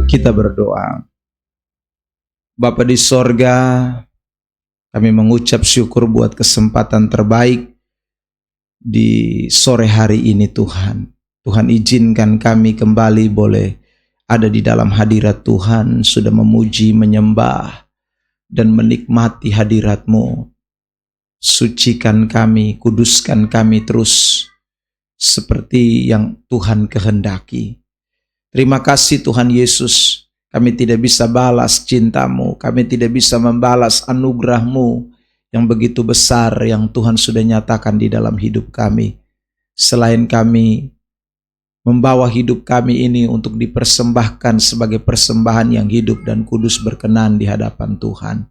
Kita berdoa. Bapa di sorga, kami mengucap syukur buat kesempatan terbaik di sore hari ini Tuhan. Tuhan izinkan kami kembali boleh ada di dalam hadirat Tuhan, sudah memuji, menyembah, dan menikmati hadirat-Mu. Sucikan kami, kuduskan kami terus seperti yang Tuhan kehendaki. Terima kasih Tuhan Yesus, kami tidak bisa balas cinta-Mu, kami tidak bisa membalas anugerah-Mu yang begitu besar yang Tuhan sudah nyatakan di dalam hidup kami. Selain kami membawa hidup kami ini untuk dipersembahkan sebagai persembahan yang hidup dan kudus berkenan di hadapan Tuhan.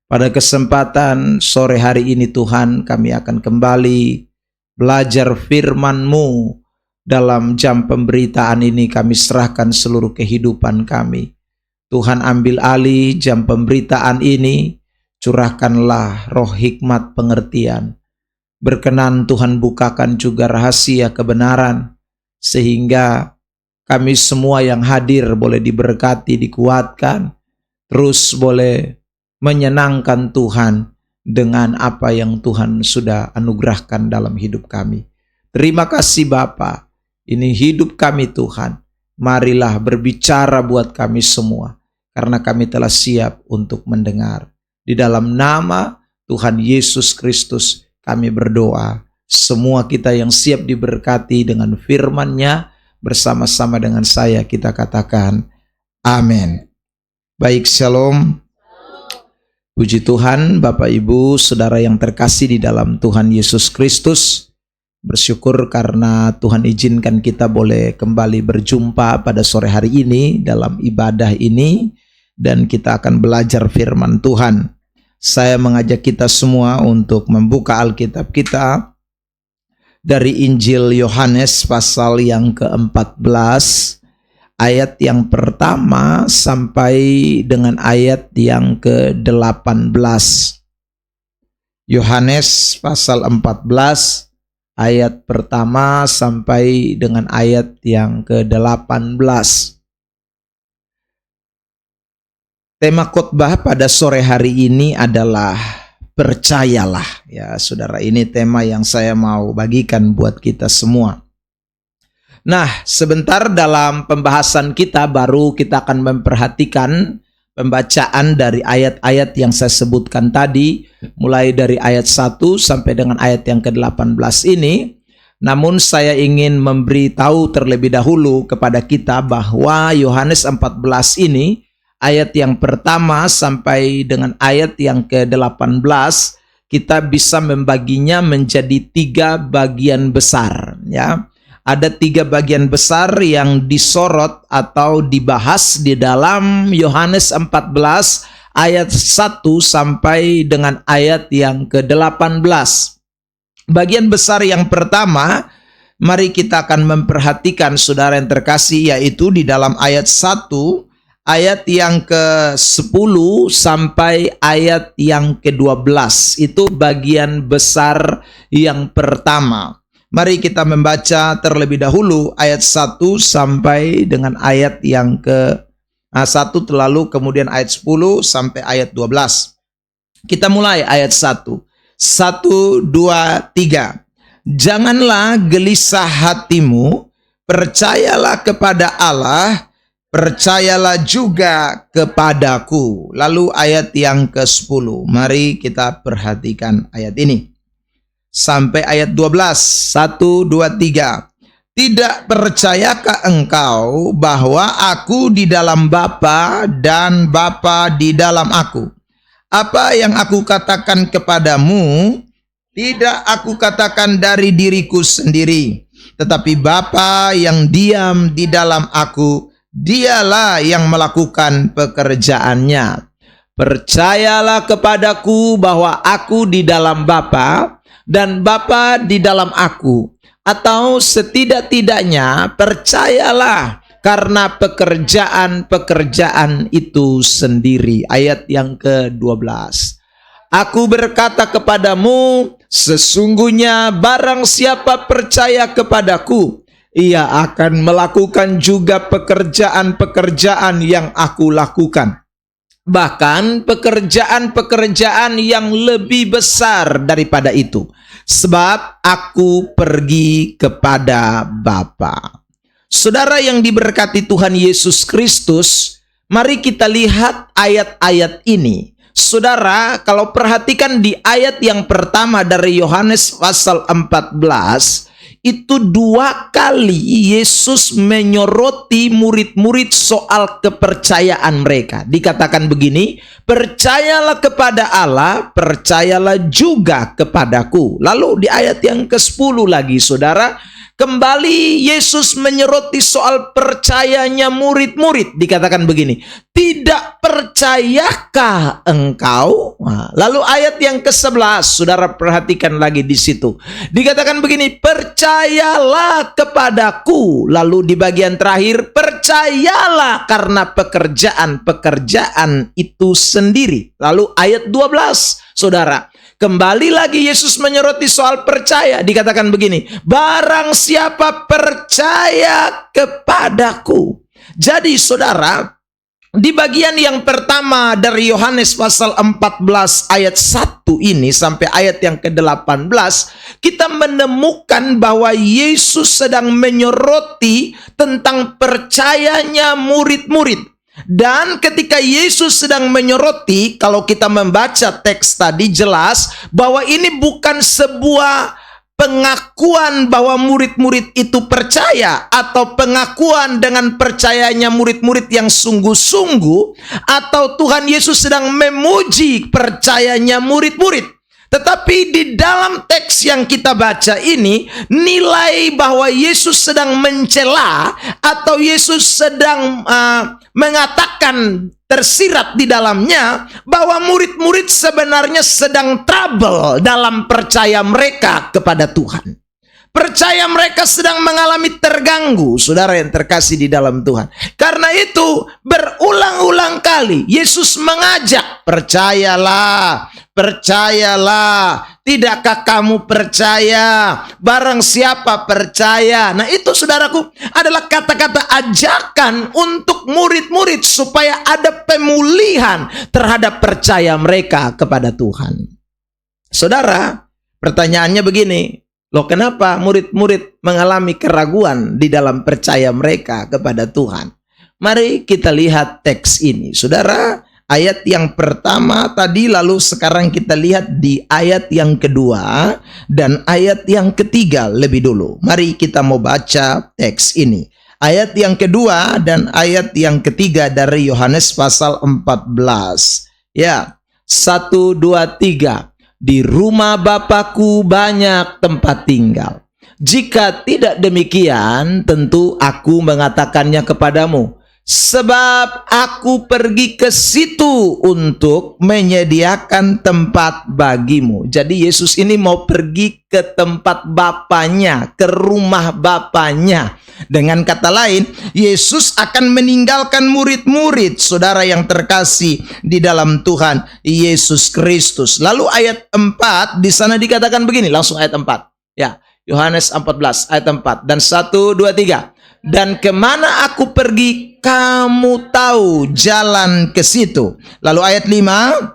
Pada kesempatan sore hari ini Tuhan, kami akan kembali belajar firman-Mu. Dalam jam pemberitaan ini kami serahkan seluruh kehidupan kami. Tuhan ambil alih jam pemberitaan ini, curahkanlah roh hikmat pengertian. Berkenan Tuhan bukakan juga rahasia kebenaran, sehingga kami semua yang hadir boleh diberkati, dikuatkan, terus boleh menyenangkan Tuhan dengan apa yang Tuhan sudah anugerahkan dalam hidup kami. Terima kasih Bapa, ini hidup kami Tuhan. Marilah berbicara buat kami semua, karena kami telah siap untuk mendengar. Di dalam nama Tuhan Yesus Kristus kami berdoa. Semua kita yang siap diberkati dengan firman-Nya, bersama-sama dengan saya kita katakan amin. Baik, shalom. Puji Tuhan, Bapak Ibu, Saudara yang terkasih di dalam Tuhan Yesus Kristus. Bersyukur karena Tuhan izinkan kita boleh kembali berjumpa pada sore hari ini dalam ibadah ini, dan kita akan belajar firman Tuhan. Saya mengajak kita semua untuk membuka Alkitab kita dari Injil Yohanes pasal yang ke-14, ayat yang pertama sampai dengan ayat yang ke-18. Yohanes pasal 14 ayat pertama sampai dengan ayat yang ke-18. Tema khotbah pada sore hari ini adalah percayalah. Ya, Saudara, ini tema yang saya mau bagikan buat kita semua. Nah, sebentar dalam pembahasan kita baru kita akan memperhatikan pembacaan dari ayat-ayat yang saya sebutkan tadi, mulai dari ayat 1 sampai dengan ayat yang ke-18 ini. Namun saya ingin memberitahu terlebih dahulu kepada kita bahwa Yohanes 14 ini, ayat yang pertama sampai dengan ayat yang ke-18, kita bisa membaginya menjadi 3 bagian besar, ya. Ada 3 bagian besar yang disorot atau dibahas di dalam Yohanes 14 ayat 1 sampai dengan ayat yang ke-18. Bagian besar yang pertama, mari kita akan memperhatikan saudara yang terkasih, yaitu di dalam ayat 1, ayat yang ke-10 sampai ayat yang ke-12. Itu bagian besar yang pertama. Mari kita membaca terlebih dahulu ayat 1 sampai dengan ayat yang ke-1, lalu kemudian ayat 10 sampai ayat 12. Kita mulai ayat 1. 1, 2, 3. Janganlah gelisah hatimu, percayalah kepada Allah, percayalah juga kepadaku. Lalu ayat yang ke-10. Mari kita perhatikan ayat ini. Sampai ayat 12, 1, 2, 3. Tidak percayakah engkau bahwa aku di dalam Bapa dan Bapa di dalam aku? Apa yang aku katakan kepadamu, tidak aku katakan dari diriku sendiri, tetapi Bapa yang diam di dalam aku, dialah yang melakukan pekerjaannya. Percayalah kepadaku bahwa aku di dalam Bapa dan Bapa di dalam aku, atau setidak-tidaknya percayalah karena pekerjaan-pekerjaan itu sendiri. Ayat yang ke-12. Aku berkata kepadamu, sesungguhnya barang siapa percaya kepadaku, ia akan melakukan juga pekerjaan-pekerjaan yang aku lakukan. Bahkan pekerjaan-pekerjaan yang lebih besar daripada itu. Sebab aku pergi kepada Bapa. Saudara yang diberkati Tuhan Yesus Kristus, mari kita lihat ayat-ayat ini. Saudara, kalau perhatikan di ayat yang pertama dari Yohanes pasal 14, itu 2 kali Yesus menyoroti murid-murid soal kepercayaan mereka. Dikatakan begini, percayalah kepada Allah, percayalah juga kepadaku. Lalu di ayat yang ke-10 lagi, saudara, kembali Yesus menyoroti soal percayanya murid-murid. Dikatakan begini, tidak percayakah engkau? Nah, lalu ayat yang ke-11, saudara perhatikan lagi di situ. Dikatakan begini, percayalah kepadaku. Lalu di bagian terakhir, percayalah karena pekerjaan-pekerjaan itu sendiri. Lalu ayat 12, saudara, kembali lagi Yesus menyoroti soal percaya. Dikatakan begini, barang siapa percaya kepadaku. Jadi saudara, di bagian yang pertama dari Yohanes pasal 14 ayat 1 ini sampai ayat yang ke-18, kita menemukan bahwa Yesus sedang menyoroti tentang percayanya murid-murid. Dan ketika Yesus sedang menyoroti, kalau kita membaca teks tadi jelas bahwa ini bukan sebuah pengakuan bahwa murid-murid itu percaya atau pengakuan dengan percayanya murid-murid yang sungguh-sungguh, atau Tuhan Yesus sedang memuji percayanya murid-murid. Tetapi di dalam teks yang kita baca ini, nilai bahwa Yesus sedang mencela atau Yesus sedang mengatakan tersirat di dalamnya bahwa murid-murid sebenarnya sedang trouble dalam percaya mereka kepada Tuhan. Percaya mereka sedang mengalami terganggu, saudara yang terkasih di dalam Tuhan. Karena itu berulang-ulang kali Yesus mengajak, percayalah, percayalah. Tidakkah kamu percaya? Barang siapa percaya. Nah itu saudaraku adalah kata-kata ajakan untuk murid-murid supaya ada pemulihan terhadap percaya mereka kepada Tuhan. Saudara, pertanyaannya begini, loh, kenapa murid-murid mengalami keraguan di dalam percaya mereka kepada Tuhan? Mari kita lihat teks ini. Saudara, ayat yang pertama tadi, lalu sekarang kita lihat di ayat yang kedua dan ayat yang ketiga lebih dulu. Mari kita mau baca teks ini. Ayat yang kedua dan ayat yang ketiga dari Yohanes pasal 14. Ya, 1, 2, 3. Di rumah Bapakku banyak tempat tinggal. Jika tidak demikian, tentu aku mengatakannya kepadamu. Sebab aku pergi ke situ untuk menyediakan tempat bagimu. Jadi Yesus ini mau pergi ke tempat Bapanya, ke rumah Bapanya. Dengan kata lain, Yesus akan meninggalkan murid-murid, saudara yang terkasih di dalam Tuhan Yesus Kristus. Lalu ayat 4 di sana dikatakan begini, langsung ayat 4. Ya, Yohanes 14 ayat 4 dan 1, 2, 3. Dan kemana aku pergi, kamu tahu jalan ke situ. Lalu ayat 5.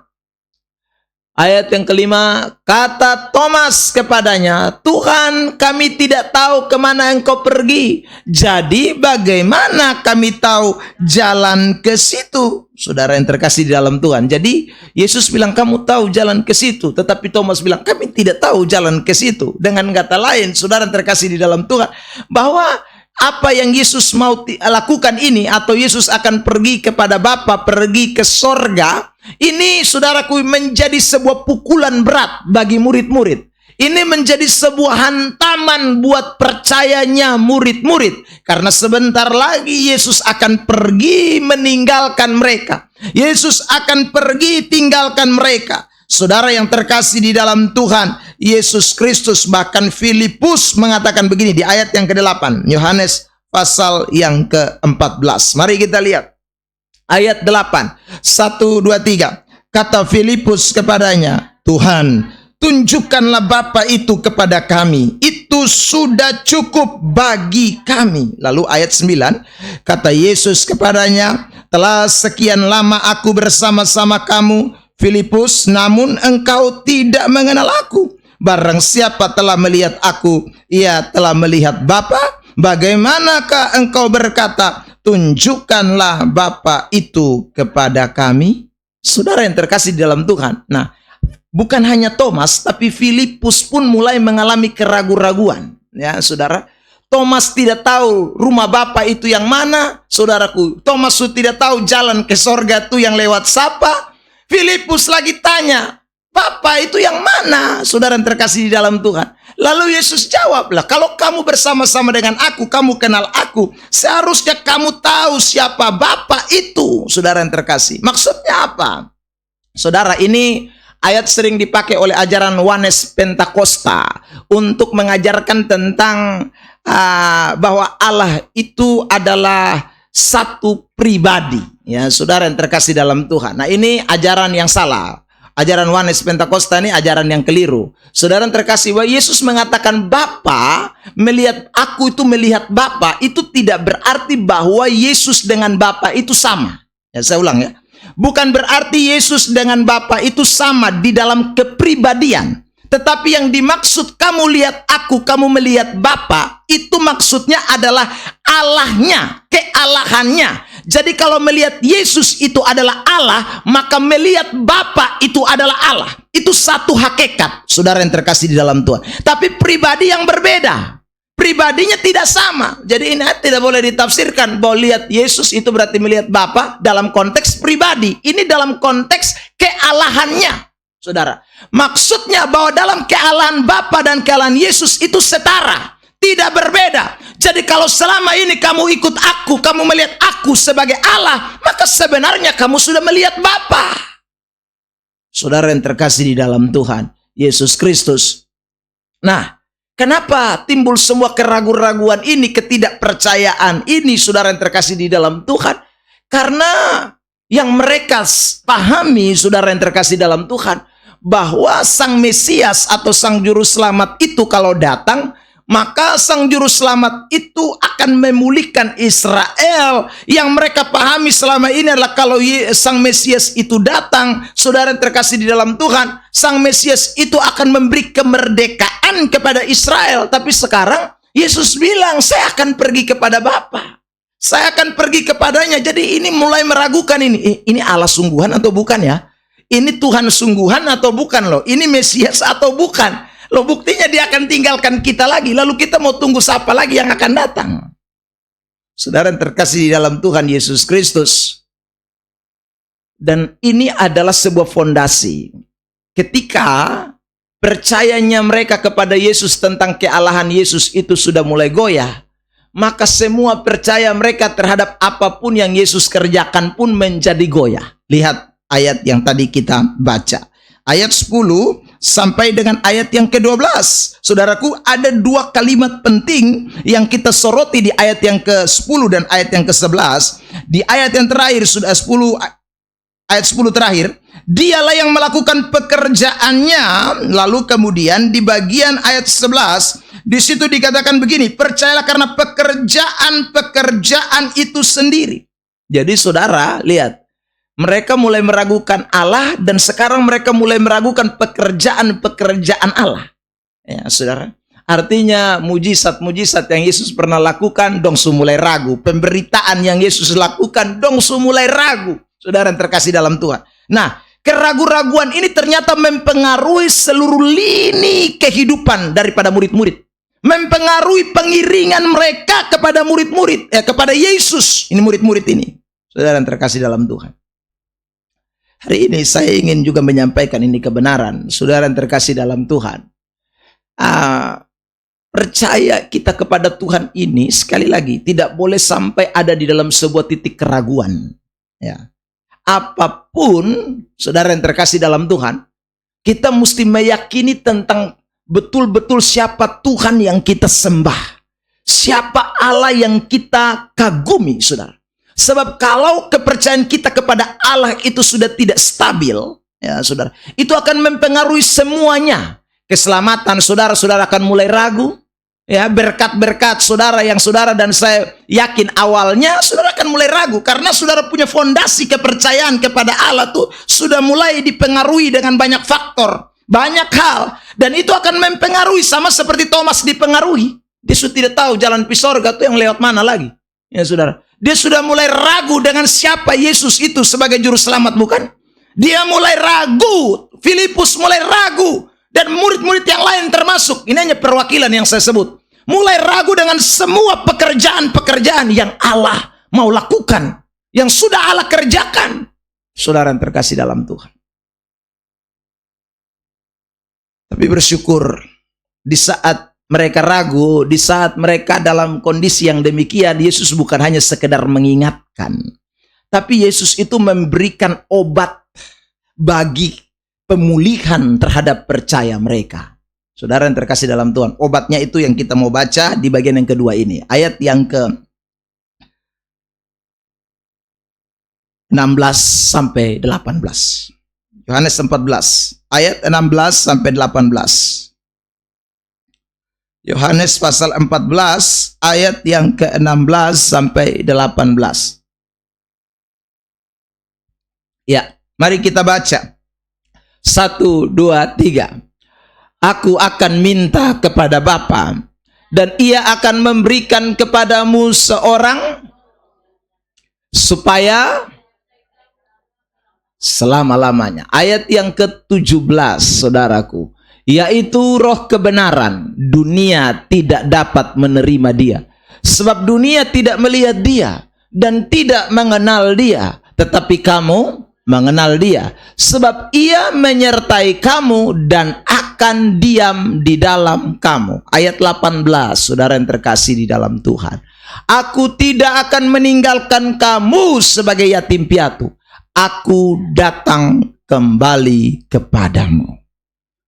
Ayat yang kelima, kata Thomas kepadanya, Tuhan, kami tidak tahu kemana engkau pergi. Jadi bagaimana kami tahu jalan ke situ? Saudara yang terkasih di dalam Tuhan. Jadi Yesus bilang kamu tahu jalan ke situ. Tetapi Thomas bilang kami tidak tahu jalan ke situ. Dengan kata lain, saudara yang terkasih di dalam Tuhan, bahwa apa yang Yesus mau lakukan ini, atau Yesus akan pergi kepada Bapa, pergi ke sorga, ini saudaraku menjadi sebuah pukulan berat bagi murid-murid. Ini menjadi sebuah hantaman buat percayanya murid-murid. Karena sebentar lagi Yesus akan pergi meninggalkan mereka. Yesus akan pergi tinggalkan mereka. Saudara yang terkasih di dalam Tuhan Yesus Kristus, bahkan Filipus mengatakan begini di ayat yang ke-8, Yohanes pasal yang ke-14. Mari kita lihat ayat 8, 1, 2, 3. Kata Filipus kepadanya, Tuhan, tunjukkanlah Bapa itu kepada kami. Itu sudah cukup bagi kami. Lalu ayat 9, kata Yesus kepadanya, telah sekian lama aku bersama-sama kamu, Filipus, namun engkau tidak mengenal aku. Barang siapa telah melihat aku, ia telah melihat Bapa. Bagaimanakah engkau berkata, tunjukkanlah Bapa itu kepada kami? Saudara yang terkasih di dalam Tuhan. Nah, bukan hanya Thomas, tapi Filipus pun mulai mengalami keraguan-raguan. Ya, saudara. Thomas tidak tahu rumah Bapa itu yang mana, saudaraku. Thomas tidak tahu jalan ke sorga itu yang lewat siapa. Filipus lagi tanya, Bapa itu yang mana, saudara yang terkasih di dalam Tuhan? Lalu Yesus jawablah, kalau kamu bersama-sama dengan aku, kamu kenal aku, seharusnya kamu tahu siapa Bapa itu, saudara yang terkasih. Maksudnya apa? Saudara, ini ayat sering dipakai oleh ajaran Ones Pentakosta untuk mengajarkan tentang bahwa Allah itu adalah satu pribadi. Ya, saudara yang terkasih dalam Tuhan. Nah, ini ajaran yang salah. Ajaran Ones Pentakosta ini ajaran yang keliru. Saudara yang terkasih, bahwa Yesus mengatakan Bapa melihat aku itu melihat Bapa, itu tidak berarti bahwa Yesus dengan Bapa itu sama. Ya, saya ulang ya. Bukan berarti Yesus dengan Bapa itu sama di dalam kepribadian. Tetapi yang dimaksud kamu lihat aku, kamu melihat Bapa, itu maksudnya adalah Allahnya, kealahannya. Jadi kalau melihat Yesus itu adalah Allah, maka melihat Bapa itu adalah Allah. Itu satu hakikat, saudara yang terkasih di dalam Tuhan. Tapi pribadi yang berbeda. Pribadinya tidak sama. Jadi ini tidak boleh ditafsirkan bahwa lihat Yesus itu berarti melihat Bapa dalam konteks pribadi. Ini dalam konteks kealahannya, saudara. Maksudnya bahwa dalam kealahan Bapa dan kealahan Yesus itu setara, tidak berbeda. Jadi kalau selama ini kamu ikut aku, kamu melihat aku sebagai Allah, maka sebenarnya kamu sudah melihat Bapa. Saudara yang terkasih di dalam Tuhan Yesus Kristus. Nah, kenapa timbul semua keraguan-raguan ini, ketidakpercayaan ini, saudara yang terkasih di dalam Tuhan? Karena yang mereka pahami, saudara yang terkasih dalam Tuhan, bahwa Sang Mesias atau Sang Juru Selamat itu kalau datang, maka Sang Juru Selamat itu akan memulihkan Israel. Yang mereka pahami selama ini adalah kalau Sang Mesias itu datang, saudara yang terkasih di dalam Tuhan, Sang Mesias itu akan memberi kemerdekaan kepada Israel. Tapi sekarang Yesus bilang, saya akan pergi kepada Bapa, saya akan pergi kepadanya. Jadi ini mulai meragukan ini Allah sungguhan atau bukan ya? Ini Tuhan sungguhan atau bukan loh? Ini Mesias atau bukan? Loh, buktinya dia akan tinggalkan kita lagi. Lalu kita mau tunggu siapa lagi yang akan datang? Saudara yang terkasih di dalam Tuhan Yesus Kristus. Dan ini adalah sebuah fondasi. Ketika percayanya mereka kepada Yesus tentang kealahan Yesus itu sudah mulai goyah, maka semua percaya mereka terhadap apapun yang Yesus kerjakan pun menjadi goyah. Lihat ayat yang tadi kita baca. Ayat 10 sampai dengan ayat yang ke-12. Saudaraku, ada dua kalimat penting yang kita soroti di ayat yang ke-10 dan ayat yang ke-11. Di ayat yang terakhir, sudah 10, ayat 10 terakhir, dialah yang melakukan pekerjaannya. Lalu kemudian di bagian ayat 11, di situ dikatakan begini, percayalah karena pekerjaan itu sendiri. Jadi saudara, lihat. Mereka mulai meragukan Allah dan sekarang mereka mulai meragukan pekerjaan-pekerjaan Allah. Ya, saudara. Artinya mujizat-mujizat yang Yesus pernah lakukan dong mulai ragu. Pemberitaan yang Yesus lakukan dong mulai ragu. Saudara yang terkasih dalam Tuhan. Nah, keraguan-raguan ini ternyata mempengaruhi seluruh lini kehidupan daripada murid-murid. Mempengaruhi pengiringan mereka kepada murid-murid, kepada Yesus. Ini murid-murid ini. Saudara yang terkasih dalam Tuhan. Hari ini saya ingin juga menyampaikan ini kebenaran, saudara yang terkasih dalam Tuhan. Percaya kita kepada Tuhan ini sekali lagi tidak boleh sampai ada di dalam sebuah titik keraguan. Ya. Apapun, saudara yang terkasih dalam Tuhan, kita mesti meyakini tentang betul-betul siapa Tuhan yang kita sembah, siapa Allah yang kita kagumi, saudara. Sebab kalau kepercayaan kita kepada Allah itu sudah tidak stabil, Ya, saudara. Itu akan mempengaruhi semuanya. Keselamatan saudara akan mulai ragu. Ya, berkat-berkat saudara yang saudara dan saya yakin awalnya saudara akan mulai ragu karena saudara punya fondasi kepercayaan kepada Allah tuh sudah mulai dipengaruhi dengan banyak faktor, banyak hal, dan itu akan mempengaruhi sama seperti Thomas dipengaruhi. Dia sudah tidak tahu jalan pi sorga tuh yang lewat mana lagi. Ya saudara, dia sudah mulai ragu dengan siapa Yesus itu sebagai juru selamat, bukan? Dia mulai ragu, Filipus mulai ragu, dan murid-murid yang lain termasuk. Ini hanya perwakilan yang saya sebut. Mulai ragu dengan semua pekerjaan-pekerjaan yang Allah mau lakukan, yang sudah Allah kerjakan. Saudara yang terkasih dalam Tuhan. Tapi bersyukur di saat mereka ragu, di saat mereka dalam kondisi yang demikian, Yesus bukan hanya sekedar mengingatkan, tapi Yesus itu memberikan obat bagi pemulihan terhadap percaya mereka. Saudara yang terkasih dalam Tuhan, obatnya itu yang kita mau baca di bagian yang kedua ini. Ayat yang ke 16 sampai 18. Yohanes 14, ayat 16 sampai 18. Yohanes pasal 14, ayat yang ke 16 sampai 18. Ya, mari kita baca. 1, 2, 3. Aku akan minta kepada Bapa, dan Ia akan memberikan kepadamu seorang supaya selama-lamanya. Ayat yang ke-17, saudaraku, yaitu roh kebenaran. Dunia tidak dapat menerima dia, sebab dunia tidak melihat dia dan tidak mengenal dia. Tetapi kamu mengenal dia, sebab ia menyertai kamu dan akan diam di dalam kamu. Ayat 18, saudara yang terkasih di dalam Tuhan. Aku tidak akan meninggalkan kamu sebagai yatim piatu. Aku datang kembali kepadamu.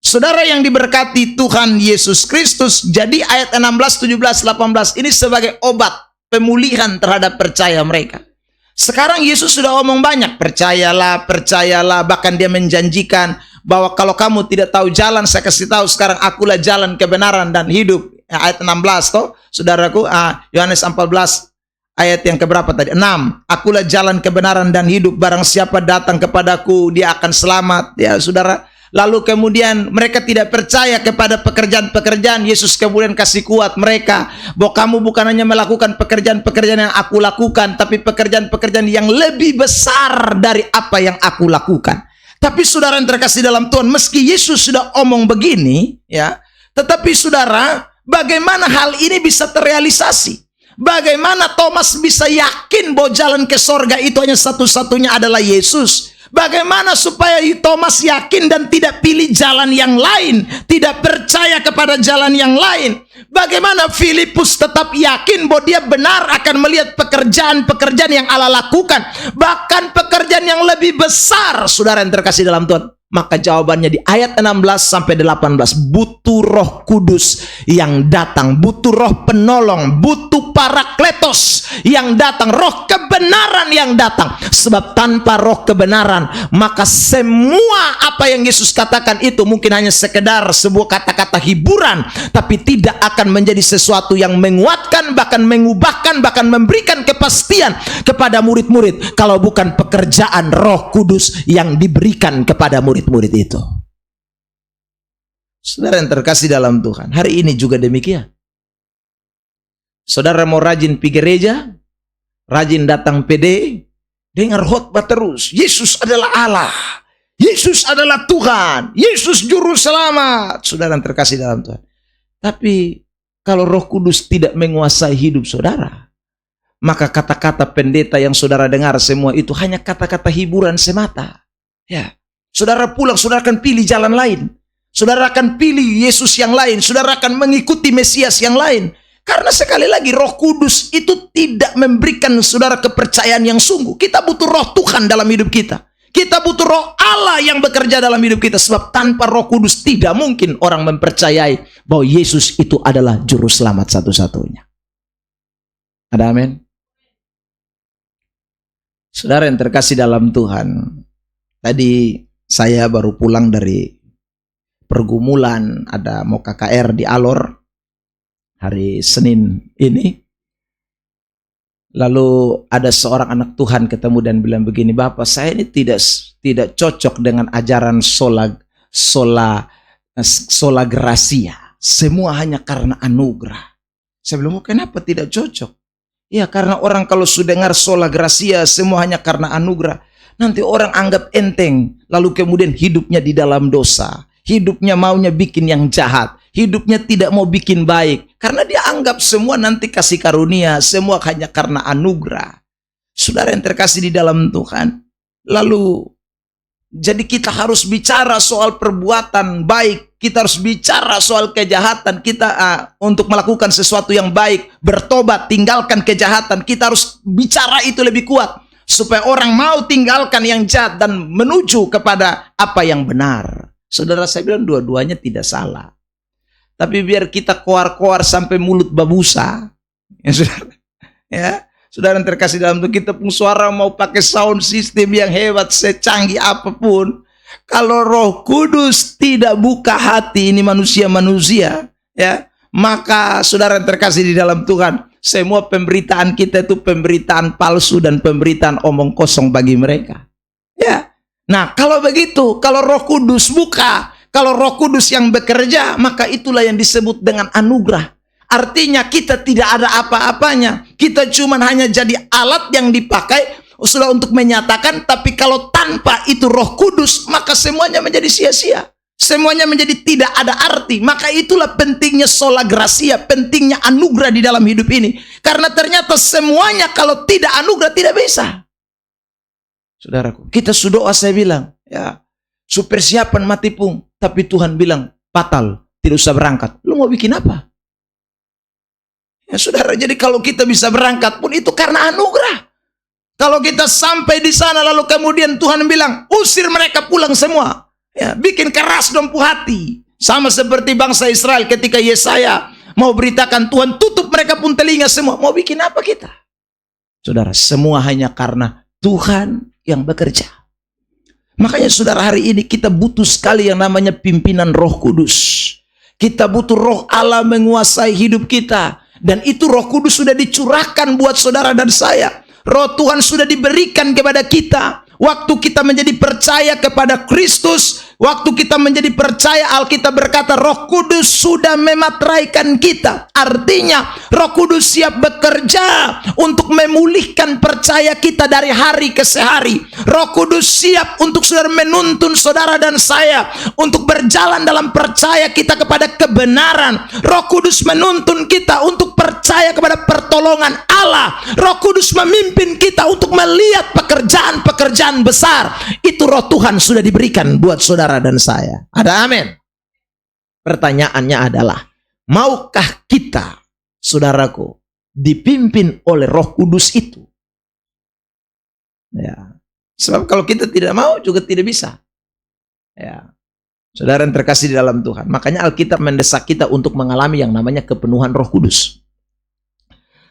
Saudara yang diberkati Tuhan Yesus Kristus, jadi ayat 16, 17, 18 ini sebagai obat pemulihan terhadap percaya mereka. Sekarang Yesus sudah omong banyak, percayalah, percayalah, bahkan dia menjanjikan bahwa kalau kamu tidak tahu jalan, saya kasih tahu sekarang, akulah jalan, kebenaran, dan hidup. Ayat 16 toh, saudaraku, Yohanes 14 ayat yang keberapa tadi? 6. Akulah jalan, kebenaran, dan hidup, barang siapa datang kepadaku, dia akan selamat. Ya saudara, lalu kemudian mereka tidak percaya kepada pekerjaan-pekerjaan. Yesus kemudian kasih kuat mereka bahwa kamu bukan hanya melakukan pekerjaan-pekerjaan yang aku lakukan, tapi pekerjaan-pekerjaan yang lebih besar dari apa yang aku lakukan. Tapi saudara yang terkasih dalam Tuhan, meski Yesus sudah omong begini, ya, tetapi saudara, bagaimana hal ini bisa terrealisasi? Bagaimana Thomas bisa yakin bahwa jalan ke sorga itu hanya satu-satunya adalah Yesus? Bagaimana supaya Thomas yakin dan tidak pilih jalan yang lain, tidak percaya kepada jalan yang lain? Bagaimana Filipus tetap yakin bahwa dia benar akan melihat pekerjaan-pekerjaan yang Allah lakukan, bahkan pekerjaan yang lebih besar, saudara yang terkasih dalam Tuhan? Maka jawabannya di ayat 16 sampai 18, butuh Roh Kudus yang datang, butuh Roh Penolong, butuh Parakletos yang datang, Roh kebenaran yang datang. Sebab tanpa Roh kebenaran, maka semua apa yang Yesus katakan itu mungkin hanya sekedar sebuah kata-kata hiburan, tapi tidak akan menjadi sesuatu yang menguatkan, bahkan mengubahkan, bahkan memberikan kepastian kepada murid-murid, kalau bukan pekerjaan Roh Kudus yang diberikan kepada murid-murid itu. Saudara yang terkasih dalam Tuhan, hari ini juga demikian. Saudara mau rajin pergi gereja, rajin datang PD, dengar khotbah terus, Yesus adalah Allah, Yesus adalah Tuhan, Yesus juru selamat. Saudara yang terkasih dalam Tuhan, tapi kalau Roh Kudus tidak menguasai hidup saudara, maka kata-kata pendeta yang saudara dengar semua itu hanya kata-kata hiburan semata. Ya, saudara pulang, saudara akan pilih jalan lain, saudara akan pilih Yesus yang lain, saudara akan mengikuti Mesias yang lain. Karena sekali lagi Roh Kudus itu tidak memberikan saudara kepercayaan yang sungguh. Kita butuh Roh Tuhan dalam hidup kita. Kita butuh Roh Allah yang bekerja dalam hidup kita. Sebab tanpa Roh Kudus tidak mungkin orang mempercayai bahwa Yesus itu adalah juru selamat satu-satunya. Ada amin? Saudara yang terkasih dalam Tuhan, tadi Saya baru pulang dari pergumulan, ada mau KKR di Alor hari Senin ini. Lalu ada seorang anak Tuhan ketemu dan bilang begini, Bapak, saya ini tidak cocok dengan ajaran sola gracia. Semua hanya karena anugerah. Saya bilang, kenapa tidak cocok? Ya, karena orang kalau sudah dengar sola gracia, semua hanya karena anugerah, nanti orang anggap enteng, lalu kemudian hidupnya di dalam dosa. Hidupnya maunya bikin yang jahat, hidupnya tidak mau bikin baik, karena dia anggap semua nanti kasih karunia, semua hanya karena anugerah. Saudara yang terkasih di dalam Tuhan, lalu jadi kita harus bicara soal perbuatan baik, kita harus bicara soal kejahatan, kita untuk melakukan sesuatu yang baik, bertobat, tinggalkan kejahatan, kita harus bicara itu lebih kuat, supaya orang mau tinggalkan yang jahat dan menuju kepada apa yang benar. Saudara, saya bilang dua-duanya tidak salah. Tapi biar kita koar-koar sampai mulut babusa. Ya, saudara. Ya, saudara yang terkasih dalam itu, kita pun suara mau pakai sound system yang hebat, secanggih apapun. Kalau Roh Kudus tidak buka hati ini manusia-manusia, ya, maka saudara yang terkasih di dalam Tuhan, semua pemberitaan kita itu pemberitaan palsu dan pemberitaan omong kosong bagi mereka. Ya. Nah, kalau begitu, kalau Roh Kudus buka, kalau Roh Kudus yang bekerja, maka itulah yang disebut dengan anugerah. Artinya kita tidak ada apa-apanya. Kita cuma hanya jadi alat yang dipakai sudah untuk menyatakan, tapi kalau tanpa itu Roh Kudus, maka semuanya menjadi sia-sia. Semuanya menjadi tidak ada arti. Maka itulah pentingnya sola gracia, pentingnya anugerah di dalam hidup ini. Karena ternyata semuanya kalau tidak anugerah tidak bisa. Saudaraku, kita sudah doa, saya bilang, ya, persiapan mati pun, tapi Tuhan bilang, batal, tidak usah berangkat. Lu mau bikin apa? Ya saudara, jadi kalau kita bisa berangkat pun itu karena anugerah. Kalau kita sampai di sana lalu kemudian Tuhan bilang, usir mereka pulang semua. Ya, bikin keras dompu hati. Sama seperti bangsa Israel ketika Yesaya mau beritakan Tuhan, tutup mereka pun telinga semua. Mau bikin apa kita? Saudara, semua hanya karena Tuhan yang bekerja. Makanya saudara, hari ini kita butuh sekali yang namanya pimpinan Roh Kudus. Kita butuh Roh Allah menguasai hidup kita. Dan itu Roh Kudus sudah dicurahkan buat saudara dan saya. Roh Tuhan sudah diberikan kepada kita. Waktu kita menjadi percaya kepada Kristus, waktu kita menjadi percaya, Alkitab berkata Roh Kudus sudah memateraikan kita. Artinya Roh Kudus siap bekerja untuk memulihkan percaya kita dari hari ke sehari. Roh Kudus siap untuk saudara menuntun saudara dan saya untuk berjalan dalam percaya kita kepada kebenaran. Roh Kudus menuntun kita untuk percaya kepada pertolongan Allah. Roh Kudus memimpin kita untuk melihat pekerjaan-pekerjaan besar. Itu Roh Tuhan sudah diberikan buat saudara dan saya. Ada amin? Pertanyaannya adalah, maukah kita, saudaraku, dipimpin oleh Roh Kudus itu? Ya. Sebab kalau kita tidak mau juga tidak bisa. Ya. Saudara yang terkasih di dalam Tuhan, makanya Alkitab mendesak kita untuk mengalami yang namanya kepenuhan Roh Kudus.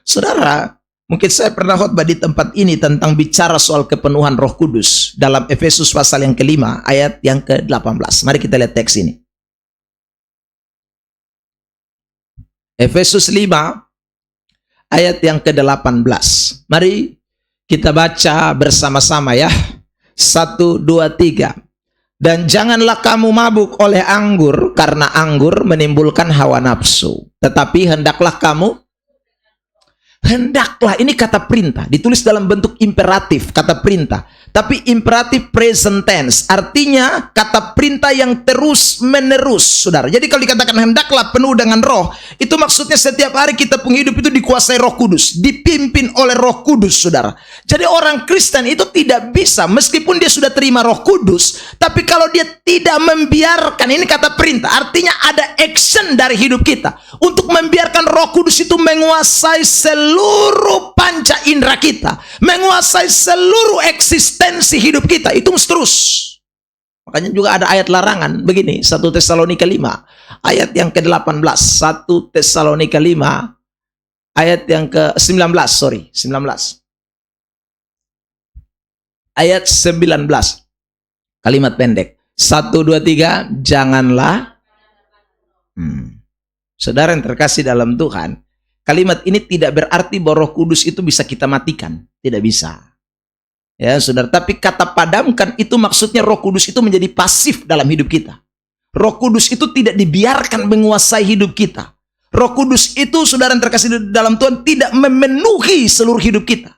Saudara, mungkin saya pernah khotbah di tempat ini tentang bicara soal kepenuhan Roh Kudus dalam Efesus pasal yang ke-5 ayat yang ke-18. Mari kita lihat teks ini. Efesus 5 ayat yang ke-18. Mari kita baca bersama-sama ya. 1, 2, 3. Dan janganlah kamu mabuk oleh anggur, karena anggur menimbulkan hawa nafsu. Tetapi hendaklah kamu, hendaklah, ini kata perintah, ditulis dalam bentuk imperatif, kata perintah. Tapi imperatif present tense, artinya kata perintah yang terus menerus, saudara. Jadi kalau dikatakan hendaklah penuh dengan roh, itu maksudnya setiap hari kita penghidup itu dikuasai Roh Kudus, dipimpin oleh Roh Kudus, saudara. Jadi orang Kristen itu tidak bisa, meskipun dia sudah terima Roh Kudus, tapi kalau dia tidak membiarkan, ini kata perintah, artinya ada action dari hidup kita untuk membiarkan Roh Kudus itu menguasai seluruh panca indera kita, menguasai seluruh eksistensi hidup kita, itu mesti terus. Makanya juga ada ayat larangan begini, 1 Tesalonika 5 ayat yang ke-18. 1 Tesalonika 5 ayat yang ke-19, 19 ayat 19. Kalimat pendek. 1, 2, 3, janganlah. Saudara yang terkasih dalam Tuhan, kalimat ini tidak berarti bahwa Roh Kudus itu bisa kita matikan. Tidak bisa. Ya, saudara. Tapi kata padamkan itu maksudnya Roh Kudus itu menjadi pasif dalam hidup kita. Roh Kudus itu tidak dibiarkan menguasai hidup kita. Roh Kudus itu, saudara yang terkasih dalam Tuhan, tidak memenuhi seluruh hidup kita.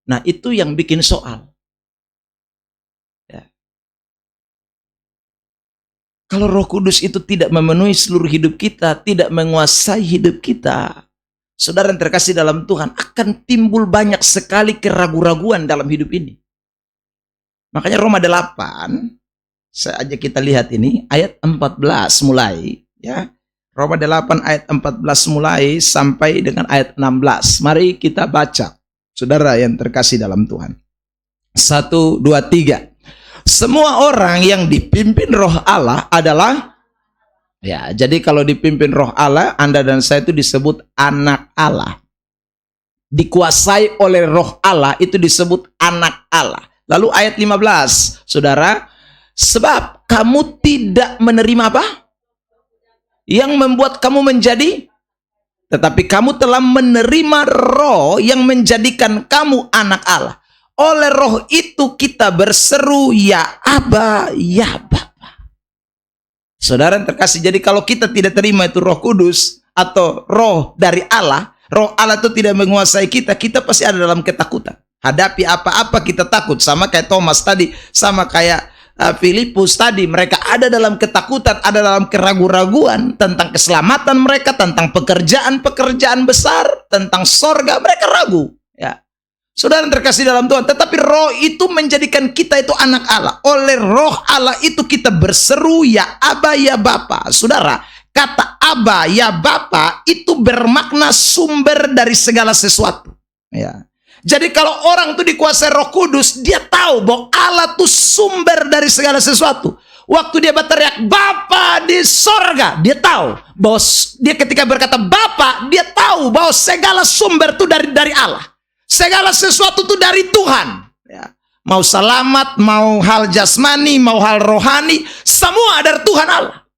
Nah, itu yang bikin soal. Ya. Kalau Roh Kudus itu tidak memenuhi seluruh hidup kita, tidak menguasai hidup kita, saudara yang terkasih dalam Tuhan, akan timbul banyak sekali keraguan-raguan dalam hidup ini. Makanya Roma 8, saja kita lihat ini, ayat 14 mulai. Ya. Roma 8 ayat 14 mulai sampai dengan ayat 16. Mari kita baca, saudara yang terkasih dalam Tuhan. 1, 2, 3. Semua orang yang dipimpin Roh Allah adalah, ya, jadi kalau dipimpin Roh Allah, Anda dan saya itu disebut anak Allah. Dikuasai oleh Roh Allah itu disebut anak Allah. Lalu ayat 15, saudara, sebab kamu tidak menerima apa? Yang membuat kamu menjadi, tetapi kamu telah menerima Roh yang menjadikan kamu anak Allah. Oleh Roh itu kita berseru, ya Aba, ya Bapa. Saudara yang terkasih, jadi kalau kita tidak terima itu Roh Kudus atau Roh dari Allah, Roh Allah itu tidak menguasai kita, kita pasti ada dalam ketakutan. Hadapi apa-apa kita takut, sama kayak Thomas tadi, sama kayak Filipus tadi, mereka ada dalam ketakutan, ada dalam keraguan-raguan tentang keselamatan mereka, tentang pekerjaan-pekerjaan besar, tentang sorga, mereka ragu. Ya, saudara yang terkasih dalam Tuhan, tetapi Roh itu menjadikan kita itu anak Allah. Oleh Roh Allah itu kita berseru, ya Aba, ya Bapa. Saudara, kata Aba, ya Bapa itu bermakna sumber dari segala sesuatu. Ya. Jadi kalau orang itu dikuasai Roh Kudus, dia tahu bahwa Allah itu sumber dari segala sesuatu. Waktu dia berteriak Bapa di sorga, dia tahu bahwa dia ketika berkata Bapa, dia tahu bahwa segala sumber itu dari Allah. Segala sesuatu itu dari Tuhan. Ya. Mau selamat, mau hal jasmani, mau hal rohani, semua dari Tuhan Allah.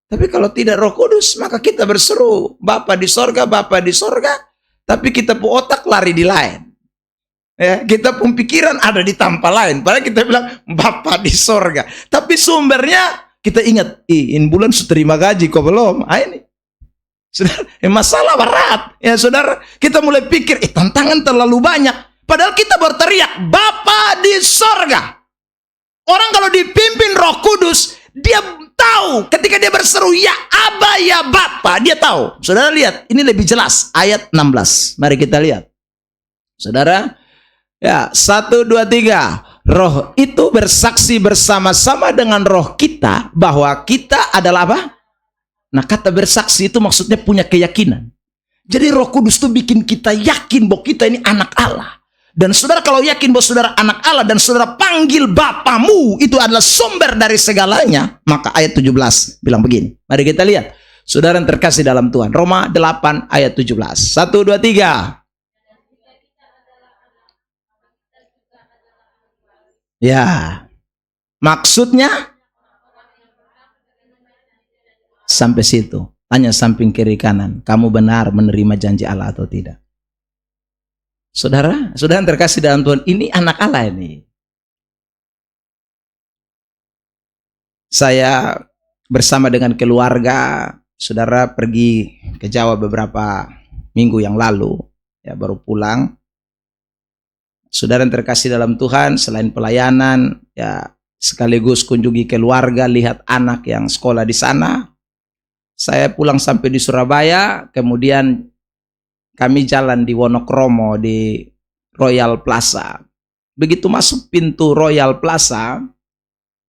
Tapi kalau tidak Roh Kudus, maka kita berseru Bapa di sorga, Bapa di sorga. Tapi kita pun otak lari di lain. Ya, kita pun pikiran ada di tempat lain. Padahal kita bilang Bapa di sorga. Tapi sumbernya kita ingat, in bulan sudah terima gaji kok belum? Ini. Saudara, masalah berat. Ya saudara, kita mulai pikir, tantangan terlalu banyak. Padahal kita berteriak Bapa di sorga. Orang kalau dipimpin Roh Kudus, dia tahu ketika dia berseru ya Aba, ya Bapa, dia tahu. Saudara lihat, ini lebih jelas ayat 16. Mari kita lihat. Saudara, ya, 1, 2, 3. Roh itu bersaksi bersama-sama dengan roh kita bahwa kita adalah apa? Nah, kata bersaksi itu maksudnya punya keyakinan. Jadi Roh Kudus itu bikin kita yakin bahwa kita ini anak Allah. Dan saudara kalau yakin bahwa saudara anak Allah dan saudara panggil Bapamu itu adalah sumber dari segalanya, maka ayat 17 bilang begini. Mari kita lihat. Saudara yang terkasih dalam Tuhan. Roma 8 ayat 17. 1, 2, 3. Ya. Maksudnya sampai situ. Tanya samping kiri kanan. Kamu benar menerima janji Allah atau tidak? Saudara, saudara yang terkasih dalam Tuhan, ini anak Allah ini. Saya bersama dengan keluarga, saudara pergi ke Jawa beberapa minggu yang lalu, ya baru pulang. Saudara yang terkasih dalam Tuhan, selain pelayanan, ya sekaligus kunjungi keluarga, lihat anak yang sekolah di sana. Saya pulang sampai di Surabaya, kemudian kami jalan di Wonokromo di Royal Plaza. Begitu masuk pintu Royal Plaza,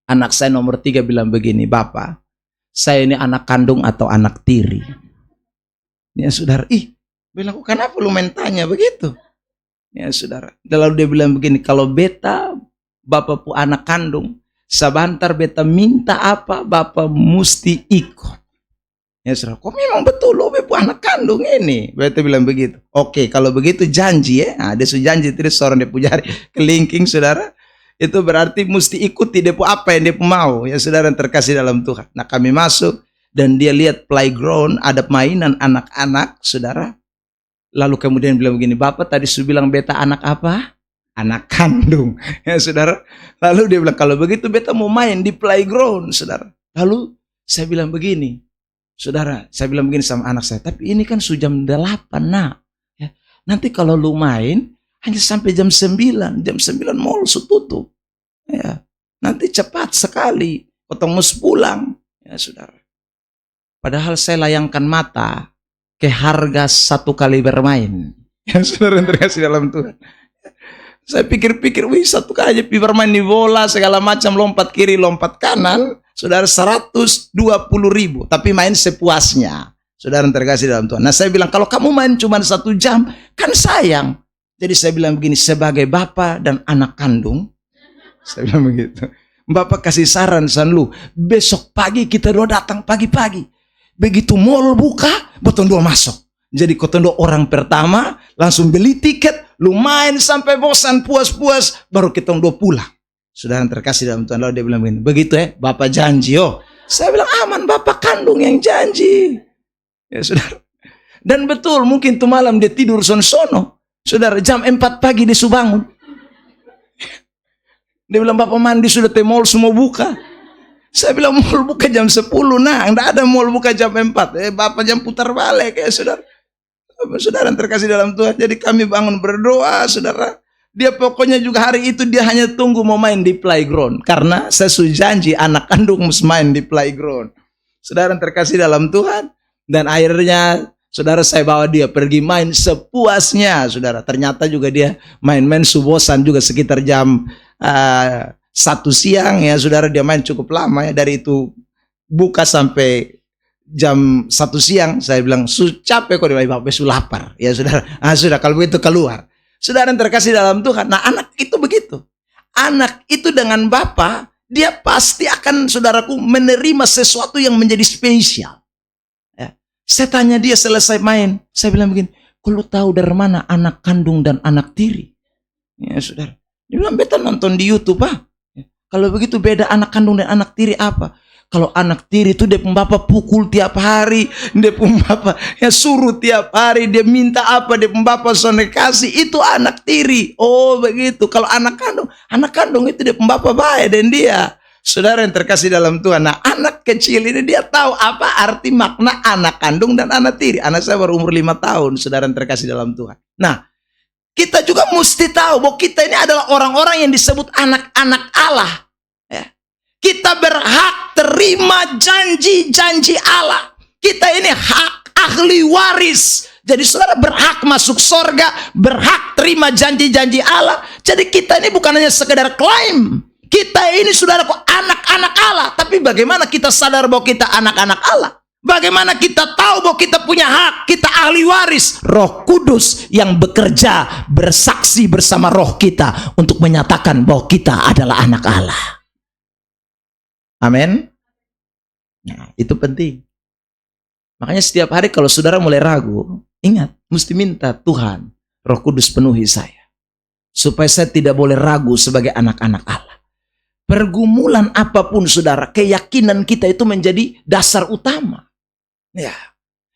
anak saya nomor 3 bilang begini, Bapak, saya ini anak kandung atau anak tiri? Ya saudara, bilang, kenapa lu main tanya begitu? Ya saudara, lalu dia bilang begini, kalau beta bapak pu anak kandung, sebentar beta minta apa, bapak mesti ikut. Ya saudara, kok memang betul lo bepu anak kandung ini? Beta bilang begitu. Oke, kalau begitu janji ya. Nah, dia sudah janji terus seorang dia pujari kelingking saudara. Itu berarti mesti ikuti dia apa yang dia mau, ya saudara yang terkasih dalam Tuhan. Nah kami masuk dan dia lihat playground, ada mainan anak-anak, saudara. Lalu kemudian bilang begini, Bapak tadi sudah bilang beta anak apa? Anak kandung, ya saudara. Lalu dia bilang, kalau begitu beta mau main di playground, saudara. Lalu saya bilang begini, saudara, saya bilang begini sama anak saya, tapi ini kan sudah jam 8, nak. Ya, nanti kalau lu main, hanya sampai jam 9. Jam 9 mall tutup. Ya, nanti cepat sekali. Potong mus pulang. Ya, saudara. Padahal saya layangkan mata ke harga 1 kali bermain. Ya, saudara yang terkasih dalam Tuhan. Saya pikir-pikir, wih 1 kali aja bermain di bola, segala macam, lompat kiri, lompat kanan. Saudara 120.000. Tapi main sepuasnya. Saudara yang terkasih dalam Tuhan. Nah saya bilang, kalau kamu main cuma 1 jam, kan sayang. Jadi saya bilang begini, sebagai bapak dan anak kandung, saya bilang begitu. Bapak kasih saran san lu, besok pagi kita dua datang pagi-pagi. Begitu mall buka, botong dua masuk. Jadi kotong dua orang pertama, langsung beli tiket, lu main sampai bosan, puas-puas, baru kita dua pulang. Saudara yang terkasih dalam Tuhan, lalu dia bilang begini, begitu ya, Bapak janji, oh. Saya bilang aman, Bapak kandung yang janji. Ya saudara. Dan betul, mungkin tuh malam dia tidur sono-sono. Saudara, jam 4 pagi dia sudah bangun. Dia bilang, Bapak mandi sudah, mall semua buka. Saya bilang, mall buka jam 10, nah. Tidak ada mall buka jam 4. Bapak jam putar balik ya saudara. Saudara yang terkasih dalam Tuhan. Jadi kami bangun berdoa, saudara. Dia pokoknya juga hari itu dia hanya tunggu mau main di playground. Karena saya sudah janji anak kandung mesti main di playground. Saudara yang terkasih dalam Tuhan. Dan akhirnya saudara saya bawa dia pergi main sepuasnya, saudara. Ternyata juga dia main-main subosan juga sekitar jam 1 siang ya, saudara. Dia main cukup lama ya, dari itu buka sampai jam 1 siang. Saya bilang, capek kok, dia bilang, Bapak lapar. Ya saudara, sudah kalau begitu keluar. Saudara yang terkasih dalam Tuhan. Nah anak itu begitu. Anak itu dengan Bapak, dia pasti akan, saudaraku, menerima sesuatu yang menjadi spesial. Saya tanya dia selesai main, saya bilang begini, kok lu tahu dari mana anak kandung dan anak tiri? Ya saudara. Dia bilang, beta nonton di YouTube, Pak. Kalau begitu beda anak kandung dan anak tiri apa? Kalau anak tiri itu dia bapak pukul tiap hari, dia bapak ya suruh tiap hari, dia minta apa, dia bapak sone kasih, itu anak tiri. Oh begitu. Kalau anak kandung itu dia bapak baik dan dia. Saudara yang terkasih dalam Tuhan, nah anak kecil ini dia tahu apa arti makna anak kandung dan anak tiri. Anak saya baru umur 5 tahun, saudara yang terkasih dalam Tuhan. Nah, kita juga mesti tahu bahwa kita ini adalah orang-orang yang disebut anak-anak Allah. Ya. Kita berhak terima janji-janji Allah. Kita ini hak ahli waris. Jadi saudara berhak masuk surga, berhak terima janji-janji Allah. Jadi kita ini bukan hanya sekedar klaim. Kita ini saudaraku anak-anak Allah. Tapi bagaimana kita sadar bahwa kita anak-anak Allah? Bagaimana kita tahu bahwa kita punya hak? Kita ahli waris. Roh Kudus yang bekerja bersaksi bersama roh kita untuk menyatakan bahwa kita adalah anak Allah. Amin. Nah, itu penting. Makanya setiap hari kalau saudara mulai ragu, ingat, mesti minta Tuhan, Roh Kudus penuhi saya. Supaya saya tidak boleh ragu sebagai anak-anak Allah. Pergumulan apapun saudara, keyakinan kita itu menjadi dasar utama. Ya.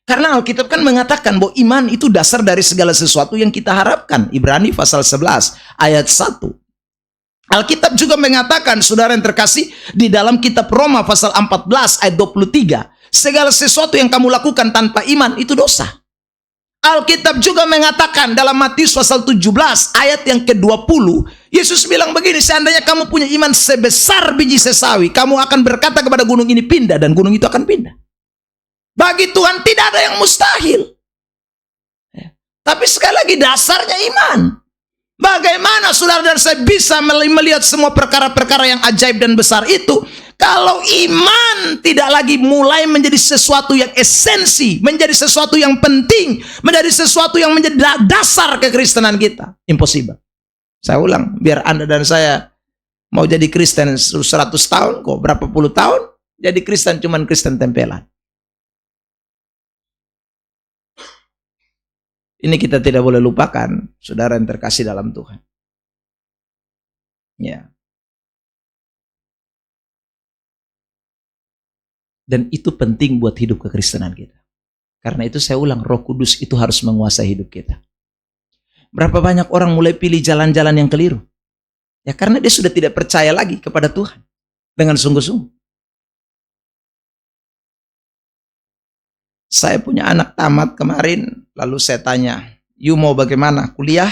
Karena Alkitab kan mengatakan bahwa iman itu dasar dari segala sesuatu yang kita harapkan. Ibrani pasal 11 ayat 1. Alkitab juga mengatakan, saudara yang terkasih, di dalam kitab Roma pasal 14 ayat 23, segala sesuatu yang kamu lakukan tanpa iman itu dosa. Alkitab juga mengatakan dalam Matius pasal 17 ayat yang ke-20, Yesus bilang begini, seandainya kamu punya iman sebesar biji sesawi, kamu akan berkata kepada gunung ini pindah, dan gunung itu akan pindah. Bagi Tuhan tidak ada yang mustahil. Tapi sekali lagi dasarnya iman. Bagaimana saudara dan saya bisa melihat semua perkara-perkara yang ajaib dan besar itu kalau iman tidak lagi mulai menjadi sesuatu yang esensi, menjadi sesuatu yang penting, menjadi sesuatu yang menjadi dasar kekristenan kita? Impossible. Saya ulang, biar Anda dan saya mau jadi Kristen 100 tahun kok, berapa puluh tahun, jadi Kristen cuman Kristen tempelan. Ini kita tidak boleh lupakan, saudara yang terkasih dalam Tuhan. Ya. Dan itu penting buat hidup kekristenan kita. Karena itu saya ulang, Roh Kudus itu harus menguasai hidup kita. Berapa banyak orang mulai pilih jalan-jalan yang keliru? Ya karena dia sudah tidak percaya lagi kepada Tuhan dengan sungguh-sungguh. Saya punya anak tamat kemarin, lalu saya tanya, "You mau bagaimana? Kuliah?"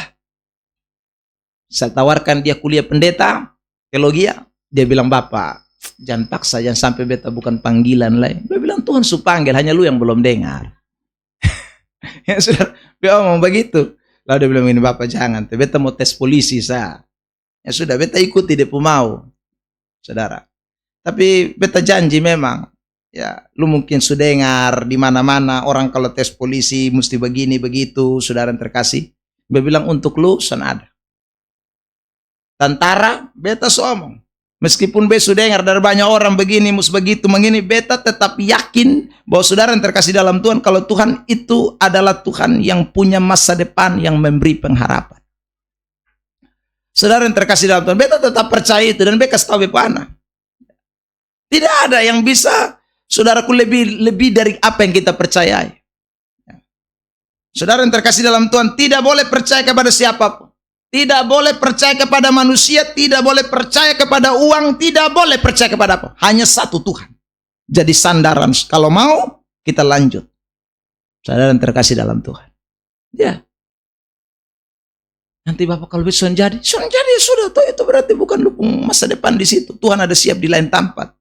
Saya tawarkan dia kuliah pendeta, teologi. Dia bilang, "Bapak, jangan paksa, jangan sampai beta bukan panggilan lain." Dia bilang, "Tuhan su panggil, hanya lu yang belum dengar." Ya sudah, dia ngomong begitu. Lalu dia bilang, "Ini Bapak jangan, beta mau tes polisi saya." Ya sudah, beta ikuti dia mau, saudara. Tapi beta janji memang, ya, lu mungkin sudah dengar di mana-mana orang kalau tes polisi mesti begini begitu, saudara yang terkasih. Dia bilang untuk lu sana ada. Tentara, beta omong. Meskipun beta sudah dengar dari banyak orang begini, mus begitu, begini, beta tetap yakin bahwa saudara yang terkasih dalam Tuhan, kalau Tuhan itu adalah Tuhan yang punya masa depan, yang memberi pengharapan. Saudara yang terkasih dalam Tuhan, beta tetap percaya itu, dan beta kasih tahu bepana. Tidak ada yang bisa, saudaraku, lebih dari apa yang kita percayai. Saudara yang terkasih dalam Tuhan, tidak boleh percaya kepada siapapun. Tidak boleh percaya kepada manusia, tidak boleh percaya kepada uang, tidak boleh percaya kepada apa. Hanya satu Tuhan. Jadi sandaran, kalau mau, kita lanjut. Saudara yang terkasih dalam Tuhan. Ya. Nanti Bapak kalau bisa jadi sudah. Itu berarti bukan lu masa depan di situ. Tuhan ada siap di lain tempat.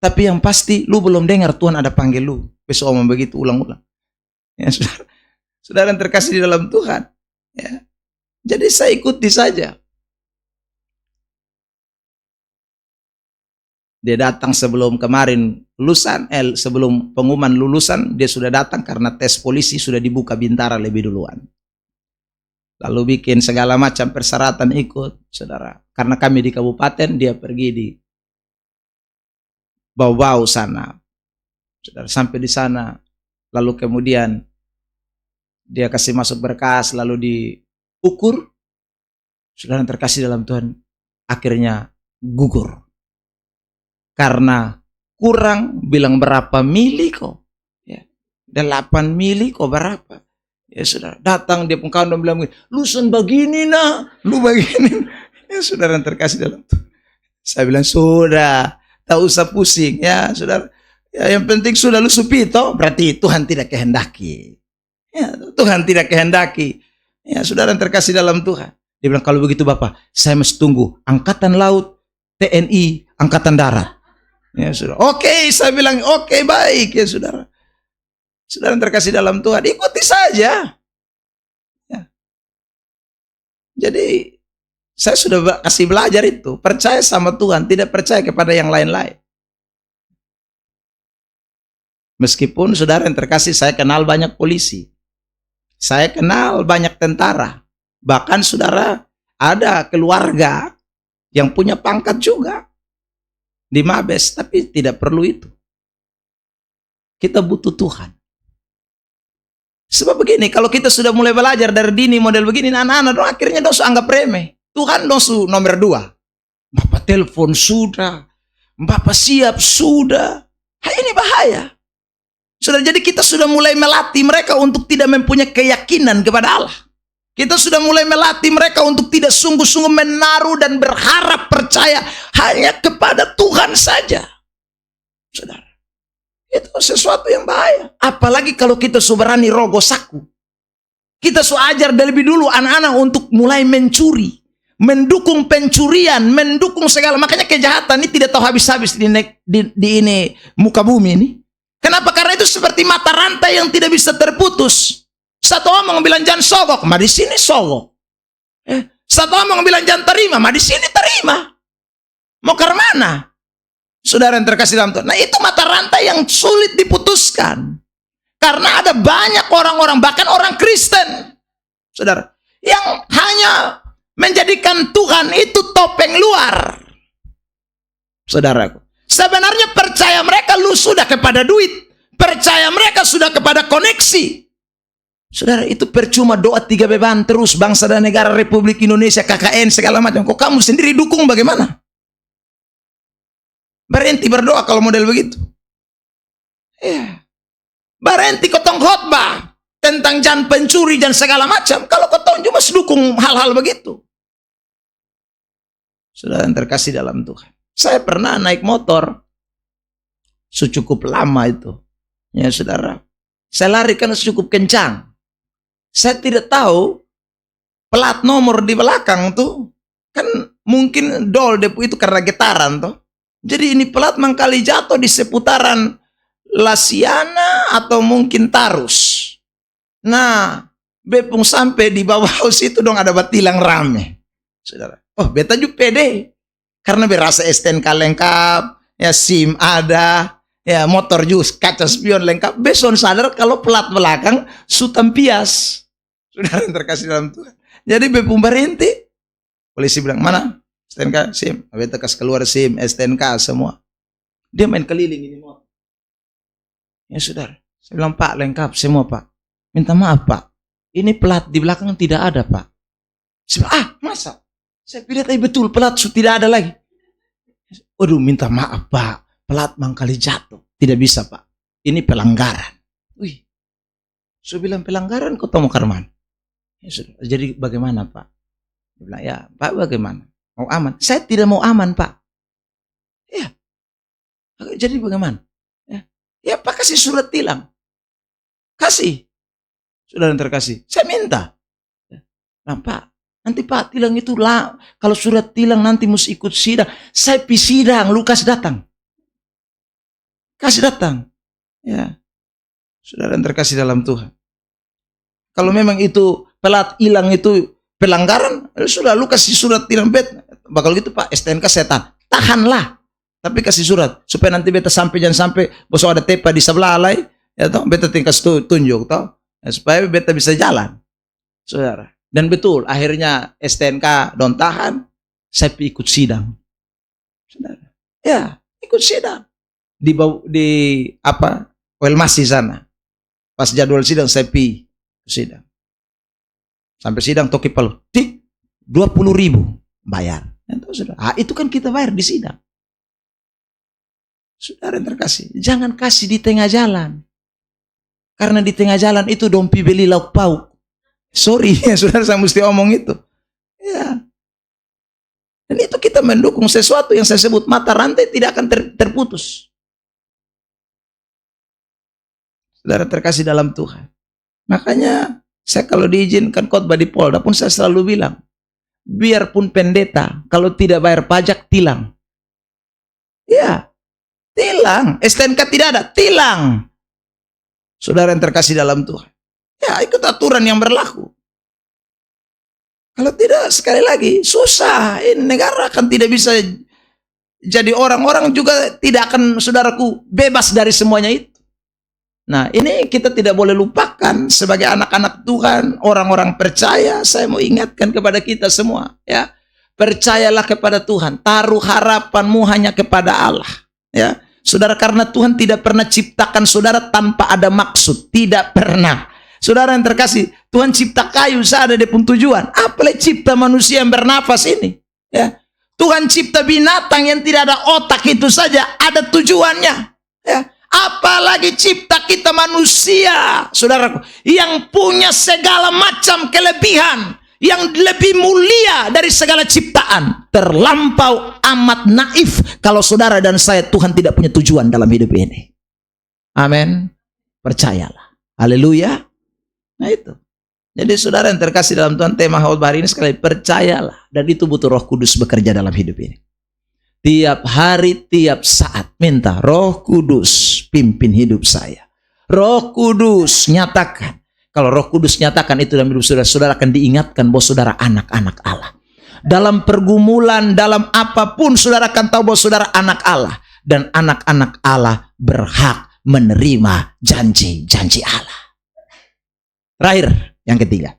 Tapi yang pasti, lu belum dengar Tuhan ada panggil lu. Besok omong begitu, ulang-ulang. Ya, saudara yang terkasih di dalam Tuhan. Ya. Jadi saya ikuti saja. Dia datang sebelum kemarin lulusan, sebelum pengumuman lulusan, dia sudah datang karena tes polisi sudah dibuka Bintara lebih duluan. Lalu bikin segala macam persyaratan ikut, saudara. Karena kami di kabupaten, dia pergi di Bau-Bau sana. Saudara, sampai di sana, lalu kemudian dia kasih masuk berkas, lalu diukur. Saudara yang terkasih dalam Tuhan, akhirnya gugur. Karena kurang, bilang berapa mili kok. Ya, 8 mili kok berapa. Ya saudara, datang dia pun kawan dan bilang, "Lusan begini nah, lu begini." Ya saudara yang terkasih dalam Tuhan. Saya bilang, "Sudah, tak usah pusing ya saudara. Ya, yang penting sudah lu supito, berarti Tuhan tidak kehendaki." Ya, Tuhan tidak kehendaki. Ya saudara yang terkasih dalam Tuhan. Dia bilang, "Kalau begitu Bapak, saya mesti tunggu Angkatan Laut, TNI, Angkatan Darat." Ya saudara. Oke, saya bilang, "Oke, baik ya saudara." Saudara yang terkasih dalam Tuhan, ikuti saja. Ya. Jadi saya sudah kasih belajar itu, percaya sama Tuhan, tidak percaya kepada yang lain-lain. Meskipun saudara yang terkasih, saya kenal banyak polisi, saya kenal banyak tentara, bahkan saudara ada keluarga yang punya pangkat juga di Mabes, tapi tidak perlu itu. Kita butuh Tuhan. Sebab begini, kalau kita sudah mulai belajar dari dini model begini, anak-anak dong akhirnya dong anggap remeh. Tuhan dong nomor 2. Bapak telepon sudah, Bapak siap sudah. Ini bahaya. Sudah, jadi kita sudah mulai melatih mereka untuk tidak mempunyai keyakinan kepada Allah. Kita sudah mulai melatih mereka untuk tidak sungguh-sungguh menaruh dan berharap percaya hanya kepada Tuhan saja. Saudara, itu sesuatu yang bahaya. Apalagi kalau kita berani rogoh saku. Kita ajar dari lebih dulu anak-anak untuk mulai mencuri, mendukung pencurian, mendukung segala. Makanya kejahatan ini tidak tahu habis-habis di ini muka bumi ini. Kenapa? Karena itu seperti mata rantai yang tidak bisa terputus. Satu omong bilang jangan sogok, mah di sini sogok. Satu omong bilang jangan terima, mah di sini terima. Mau ke mana? Saudara yang terkasih dalam Tuhan. Nah, itu mata rantai yang sulit diputuskan. Karena ada banyak orang-orang, bahkan orang Kristen, saudara, yang hanya menjadikan Tuhan itu topeng luar. Saudaraku, sebenarnya percaya mereka lu sudah kepada duit, percaya mereka sudah kepada koneksi. Saudara, itu percuma doa 3 beban terus bangsa dan negara Republik Indonesia, KKN segala macam. Kok kamu sendiri dukung bagaimana? Berhenti berdoa kalau model begitu. Ya. Berhenti kotong khotbah tentang jangan pencuri dan segala macam. Kalau kotong cuma sedukung hal-hal begitu. Saudara yang terkasih dalam Tuhan. Saya pernah naik motor. Cukup lama itu. Ya saudara. Saya lari karena cukup kencang. Saya tidak tahu plat nomor di belakang tuh. Kan mungkin dol depu itu karena getaran tuh. Jadi ini plat mangkali jatuh di seputaran Lasiana atau mungkin Tarus. Nah, bepung sampai di bawah haus itu dong ada batilang rame. Saudara. Oh, beta juga pede. Karena berasa STNK lengkap, ya SIM ada, ya motor jus, kaca spion lengkap. Beson sadar kalau plat belakang sutam pias. Saudara yang terkasih dalam Tuhan. Jadi bepung berhenti. Polisi bilang, mana? STNK, SIM. Beta kasih keluar SIM, STNK semua. Dia main keliling ini motor. Ya saudara, saya bilang Pak lengkap semua Pak. Minta maaf Pak, ini plat di belakang tidak ada Pak. Saya bilang, masa? Saya pilih tadi betul plat tidak ada lagi. Waduh minta maaf Pak, plat mangkali jatuh. Tidak bisa Pak, ini pelanggaran. Wih, saya bilang pelanggaran kau tahu karman. Ya sudah, jadi bagaimana Pak? Dia bilang ya Pak bagaimana? Mau aman? Saya tidak mau aman Pak. Ya, jadi bagaimana? Ya Pak kasih surat tilang. Kasih. Saudara yang terkasih. Saya minta. Nah Pak, nanti Pak tilang itu lah. Kalau surat tilang nanti mesti ikut sidang. Saya pi sidang, Lukas datang. Kasih datang. Ya. Saudara yang terkasih dalam Tuhan. Kalau memang itu pelat hilang itu pelanggaran, sudah lu kasih surat tilang bet. Bakal gitu Pak, STNK saya tahanlah. Tapi kasih surat supaya nanti beta sampai jangan sampai bos ada tepa di sebelah alai ya toh beta tingkat tunjuk toh ya, supaya beta bisa jalan saudara. Dan betul akhirnya STNK don tahan, saya ikut sidang saudara. Ya ikut sidang di apa Welmasi sana. Pas jadwal sidang saya sidang sampai sidang toki palu tik 20.000 bayar ya, toh, saudara. Itu kan kita bayar di sidang. Saudara yang terkasih, jangan kasih di tengah jalan. Karena di tengah jalan itu dompi beli lauk pauk. Sorry ya saudara, saya mesti omong itu. Ya. Dan itu kita mendukung sesuatu yang saya sebut mata rantai tidak akan terputus. Saudara terkasih dalam Tuhan. Makanya saya kalau diizinkan khotbah di Polda pun saya selalu bilang, biarpun pendeta kalau tidak bayar pajak tilang. Ya. Tilang, STNK tidak ada, tilang. Saudara yang terkasih dalam Tuhan. Ya ikut aturan yang berlaku. Kalau tidak sekali lagi susah. Ini negara akan tidak bisa jadi orang-orang juga tidak akan saudaraku bebas dari semuanya itu. Nah ini kita tidak boleh lupakan sebagai anak-anak Tuhan, orang-orang percaya. Saya mau ingatkan kepada kita semua ya. Percayalah kepada Tuhan, taruh harapanmu hanya kepada Allah ya. Saudara, karena Tuhan tidak pernah ciptakan saudara tanpa ada maksud. Tidak pernah. Saudara yang terkasih, Tuhan cipta kayu seada dia pun tujuan. Apalagi cipta manusia yang bernafas ini. Ya. Tuhan cipta binatang yang tidak ada otak itu saja ada tujuannya. Ya. Apalagi cipta kita manusia, saudaraku, yang punya segala macam kelebihan. Yang lebih mulia dari segala ciptaan. Terlampau amat naif kalau saudara dan saya Tuhan tidak punya tujuan dalam hidup ini. Amin. Percayalah. Haleluya. Nah itu. Jadi saudara yang terkasih dalam Tuhan, tema khotbah hari ini sekali percayalah. Dan itu butuh Roh Kudus bekerja dalam hidup ini. Tiap hari, tiap saat minta Roh Kudus pimpin hidup saya. Roh Kudus nyatakan. Kalau Roh Kudus nyatakan itu dalam hidup saudara, saudara akan diingatkan bahwa saudara anak-anak Allah. Dalam pergumulan, dalam apapun saudara akan tahu bahwa saudara anak Allah. Dan anak-anak Allah berhak menerima janji-janji Allah. Terakhir, yang ketiga.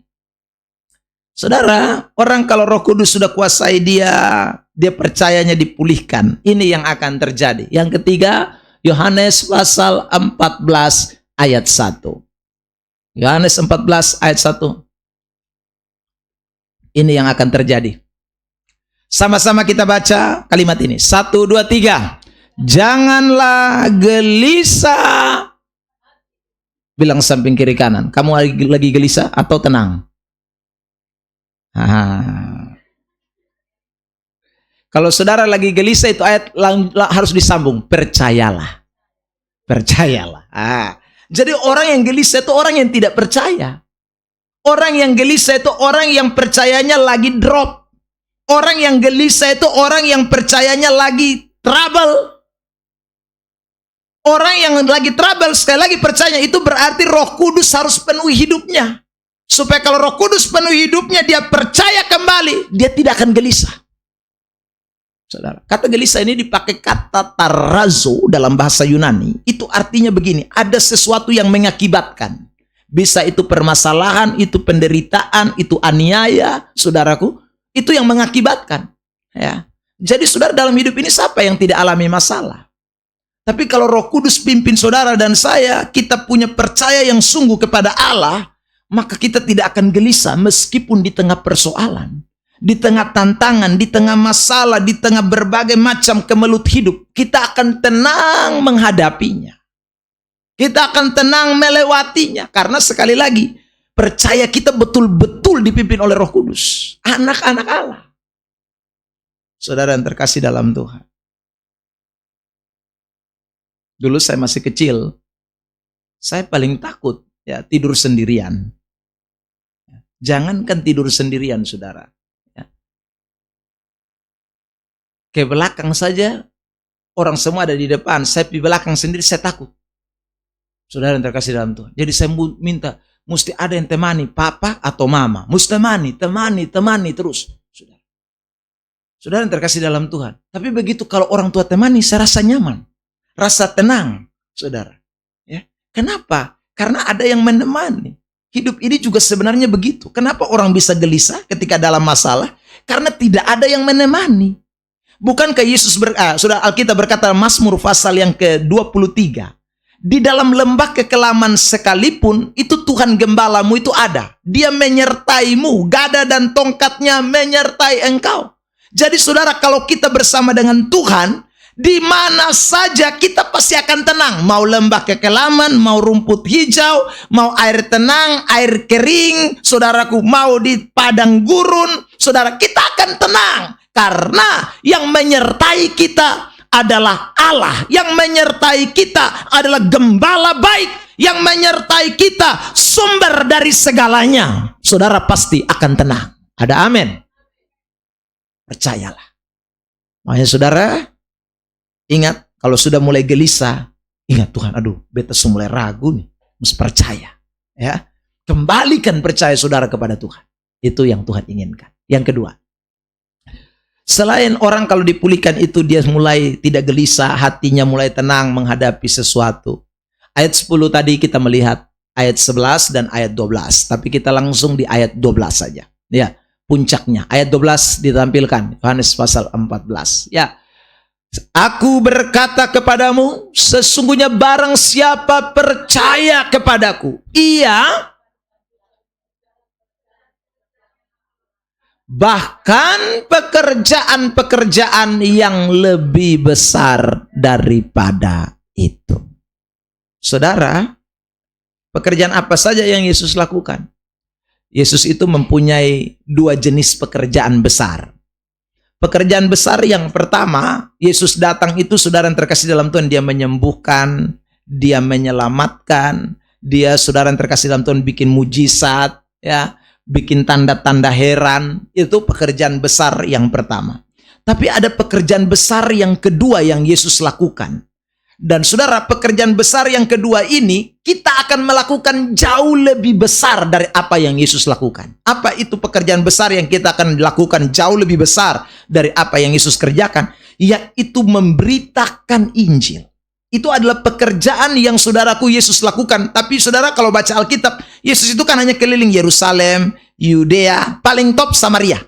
Saudara, orang kalau Roh Kudus sudah kuasai dia percayanya dipulihkan. Ini yang akan terjadi. Yang ketiga, Yohanes pasal 14 ayat 1. Yohanes 14 ayat 1. Ini yang akan terjadi. Sama-sama kita baca kalimat ini. 1, 2, 3. Janganlah gelisah Bilang samping kiri kanan, kamu lagi gelisah atau tenang? Kalau saudara lagi gelisah, itu ayat harus disambung. Percayalah. Percayalah. Jadi orang yang gelisah itu orang yang tidak percaya. Orang yang gelisah itu orang yang percayanya lagi drop. Orang yang gelisah itu orang yang percayanya lagi trouble. Orang yang lagi trouble, sekali lagi percaya, itu berarti Roh Kudus harus penuhi hidupnya. Supaya kalau Roh Kudus penuhi hidupnya, dia percaya kembali, dia tidak akan gelisah. Saudara, kata gelisah ini dipakai kata tarazo dalam bahasa Yunani. Itu artinya begini, ada sesuatu yang mengakibatkan. Bisa itu permasalahan, itu penderitaan, itu aniaya, saudaraku. Itu yang mengakibatkan. Ya. Jadi saudara, dalam hidup ini siapa yang tidak alami masalah? Tapi kalau Roh Kudus pimpin saudara dan saya, kita punya percaya yang sungguh kepada Allah, maka kita tidak akan gelisah meskipun di tengah persoalan, di tengah tantangan, di tengah masalah, di tengah berbagai macam kemelut hidup. Kita akan tenang menghadapinya. Kita akan tenang melewatinya. Karena sekali lagi, percaya kita betul-betul dipimpin oleh Roh Kudus. Anak-anak Allah. Saudara yang terkasih dalam Tuhan. Dulu saya masih kecil, saya paling takut ya tidur sendirian. Jangankan tidur sendirian, saudara. Ya. Ke belakang saja, orang semua ada di depan, saya di belakang sendiri, saya takut. Saudara yang terkasih dalam Tuhan. Jadi saya minta, mesti ada yang temani, papa atau mama. Mesti temani terus. Saudara yang terkasih dalam Tuhan. Tapi begitu kalau orang tua temani, saya rasa nyaman. Rasa tenang, saudara. Ya. Kenapa? Karena ada yang menemani. Hidup ini juga sebenarnya begitu. Kenapa orang bisa gelisah ketika dalam masalah? Karena tidak ada yang menemani. Bukankah Yesus sudah Alkitab berkata Mazmur pasal yang ke-23. Di dalam lembah kekelaman sekalipun, itu Tuhan gembalamu itu ada. Dia menyertaimu, gada dan tongkatnya menyertai engkau. Jadi saudara, kalau kita bersama dengan Tuhan, di mana saja kita pasti akan tenang. Mau lembah kekelaman, mau rumput hijau, mau air tenang, air kering, saudaraku, mau di padang gurun, saudara, kita akan tenang. Karena yang menyertai kita adalah Allah. Yang menyertai kita adalah gembala baik. Yang menyertai kita sumber dari segalanya. Saudara pasti akan tenang. Ada amin? Percayalah. Makanya saudara, ingat, kalau sudah mulai gelisah, ingat Tuhan, aduh, beta sudah mulai ragu nih, mesti percaya. Ya, kembalikan percaya saudara kepada Tuhan. Itu yang Tuhan inginkan. Yang kedua, selain orang kalau dipulihkan itu dia mulai tidak gelisah, hatinya mulai tenang menghadapi sesuatu. Ayat 10 tadi kita melihat ayat 11 dan ayat 12, tapi kita langsung di ayat 12 saja. Ya, puncaknya. Ayat 12 ditampilkan, Yohanes pasal 14. Ya. Aku berkata kepadamu, sesungguhnya barang siapa percaya kepadaku, ia bahkan pekerjaan-pekerjaan yang lebih besar daripada itu. Saudara, pekerjaan apa saja yang Yesus lakukan? Yesus itu mempunyai dua jenis pekerjaan besar. Pekerjaan besar yang pertama, Yesus datang itu, saudara yang terkasih dalam Tuhan, dia menyembuhkan, dia menyelamatkan, dia, saudara yang terkasih dalam Tuhan, bikin mujizat, ya, bikin tanda-tanda heran. Itu pekerjaan besar yang pertama. Tapi ada pekerjaan besar yang kedua yang Yesus lakukan. Dan saudara, pekerjaan besar yang kedua ini, kita akan melakukan jauh lebih besar dari apa yang Yesus lakukan. Apa itu pekerjaan besar yang kita akan lakukan jauh lebih besar dari apa yang Yesus kerjakan? Yaitu memberitakan Injil. Itu adalah pekerjaan yang saudaraku Yesus lakukan. Tapi saudara kalau baca Alkitab, Yesus itu kan hanya keliling Yerusalem, Yudea, paling top Samaria.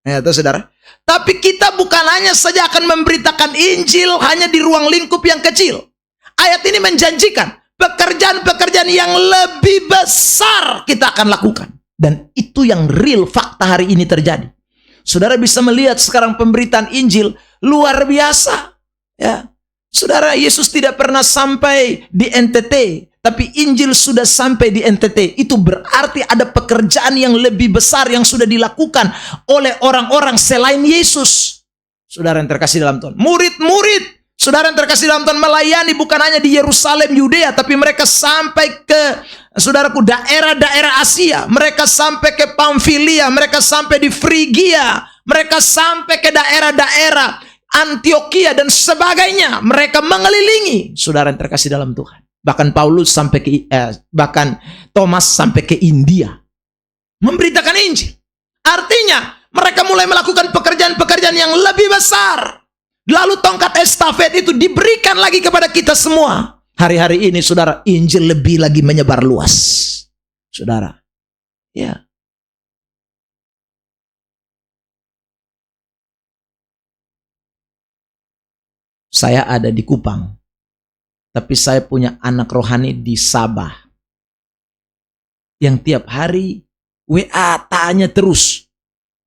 Ya, itu saudara. Tapi kita bukan hanya saja akan memberitakan Injil hanya di ruang lingkup yang kecil. Ayat ini menjanjikan pekerjaan-pekerjaan yang lebih besar kita akan lakukan. Dan itu yang real fakta hari ini terjadi. Saudara bisa melihat sekarang pemberitaan Injil luar biasa. Ya. Saudara, Yesus tidak pernah sampai di NTT, tapi Injil sudah sampai di NTT. Itu berarti ada pekerjaan yang lebih besar yang sudah dilakukan oleh orang-orang selain Yesus. Saudara yang terkasih dalam Tuhan, murid-murid, saudara yang terkasih dalam Tuhan, melayani bukan hanya di Yerusalem, Yudea, tapi mereka sampai ke, saudaraku, daerah-daerah Asia. Mereka sampai ke Pamfilia, mereka sampai di Frigia, mereka sampai ke daerah-daerah Antioquia dan sebagainya. Mereka mengelilingi, saudara yang terkasih dalam Tuhan. Bahkan Paulus sampai ke, bahkan Thomas sampai ke India memberitakan Injil. Artinya mereka mulai melakukan pekerjaan-pekerjaan yang lebih besar. Lalu tongkat estafet itu diberikan lagi kepada kita semua. Hari-hari ini, saudara, Injil lebih lagi menyebar luas. Saudara, ya. Saya ada di Kupang, tapi saya punya anak rohani di Sabah yang tiap hari WA tanya terus.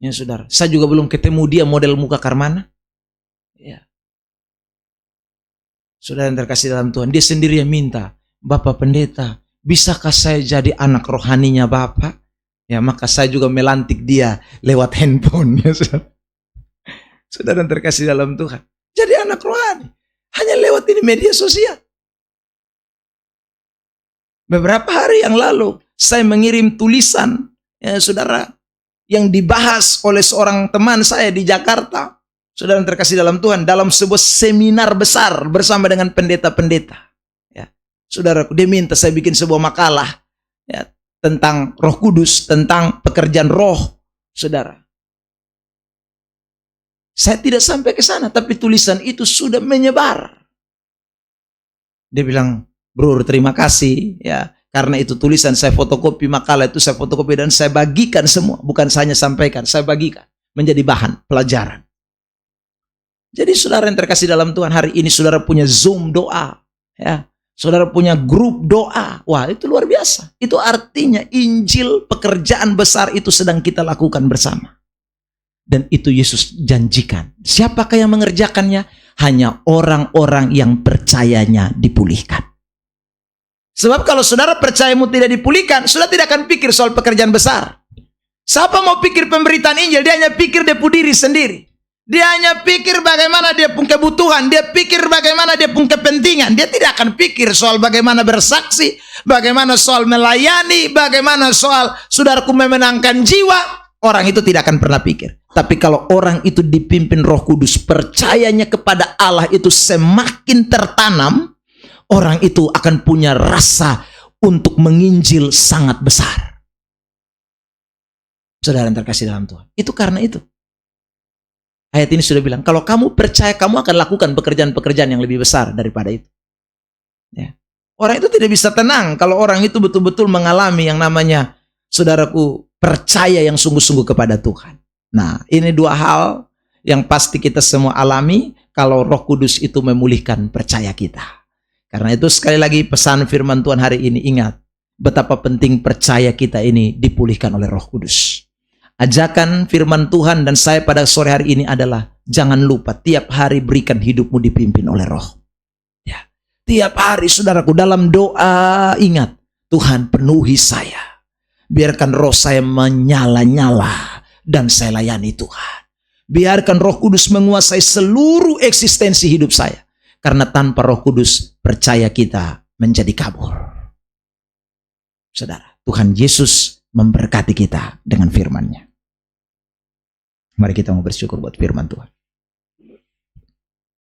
Ya saudara, saya juga belum ketemu dia model muka Karmana. Ya. Saudara yang terkasih dalam Tuhan, dia sendiri yang minta, Bapak Pendeta, bisakah saya jadi anak rohaninya Bapak? Ya, maka saya juga melantik dia lewat handphone. Ya, saudara. Saudara yang terkasih dalam Tuhan, jadi anak rohani hanya lewat ini media sosial. Beberapa hari yang lalu saya mengirim tulisan, ya saudara, yang dibahas oleh seorang teman saya di Jakarta. Saudara yang terkasih dalam Tuhan, dalam sebuah seminar besar bersama dengan pendeta-pendeta. Ya, saudaraku, dia minta saya bikin sebuah makalah, ya, tentang Roh Kudus, tentang pekerjaan Roh, saudara. Saya tidak sampai ke sana, tapi tulisan itu sudah menyebar. Dia bilang, Bro, terima kasih, ya, karena itu tulisan saya fotokopi, makalah itu saya fotokopi dan saya bagikan semua, bukan hanya sampaikan, saya bagikan menjadi bahan pelajaran. Jadi saudara yang terkasih dalam Tuhan, hari ini saudara punya Zoom doa, ya. Saudara punya grup doa. Wah, itu luar biasa. Itu artinya Injil, pekerjaan besar itu sedang kita lakukan bersama. Dan itu Yesus janjikan. Siapakah yang mengerjakannya? Hanya orang-orang yang percayanya dipulihkan. Sebab kalau saudara percayamu tidak dipulihkan, saudara tidak akan pikir soal pekerjaan besar. Siapa mau pikir pemberitaan Injil? Dia hanya pikir dia diri sendiri. Dia hanya pikir bagaimana dia punya kebutuhan. Dia pikir bagaimana dia punya kepentingan. Dia tidak akan pikir soal bagaimana bersaksi, bagaimana soal melayani, bagaimana soal saudaraku memenangkan jiwa. Orang itu tidak akan pernah pikir. Tapi kalau orang itu dipimpin Roh Kudus, percayanya kepada Allah itu semakin tertanam, orang itu akan punya rasa untuk menginjil sangat besar. Saudara yang terkasih dalam Tuhan, itu karena itu. Ayat ini sudah bilang, kalau kamu percaya, kamu akan lakukan pekerjaan-pekerjaan yang lebih besar daripada itu. Ya. Orang itu tidak bisa tenang kalau orang itu betul-betul mengalami yang namanya, saudaraku, percaya yang sungguh-sungguh kepada Tuhan. Nah, ini dua hal yang pasti kita semua alami kalau Roh Kudus itu memulihkan percaya kita. Karena itu sekali lagi pesan firman Tuhan hari ini, ingat betapa penting percaya kita ini dipulihkan oleh Roh Kudus. Ajakan firman Tuhan dan saya pada sore hari ini adalah jangan lupa tiap hari berikan hidupmu dipimpin oleh Roh. Ya. Tiap hari saudaraku dalam doa ingat, Tuhan penuhi saya. Biarkan roh saya menyala-nyala dan saya layani Tuhan. Biarkan Roh Kudus menguasai seluruh eksistensi hidup saya. Karena tanpa Roh Kudus percaya kita menjadi kabur. Saudara, Tuhan Yesus memberkati kita dengan firman-Nya. Mari kita mau bersyukur buat firman Tuhan.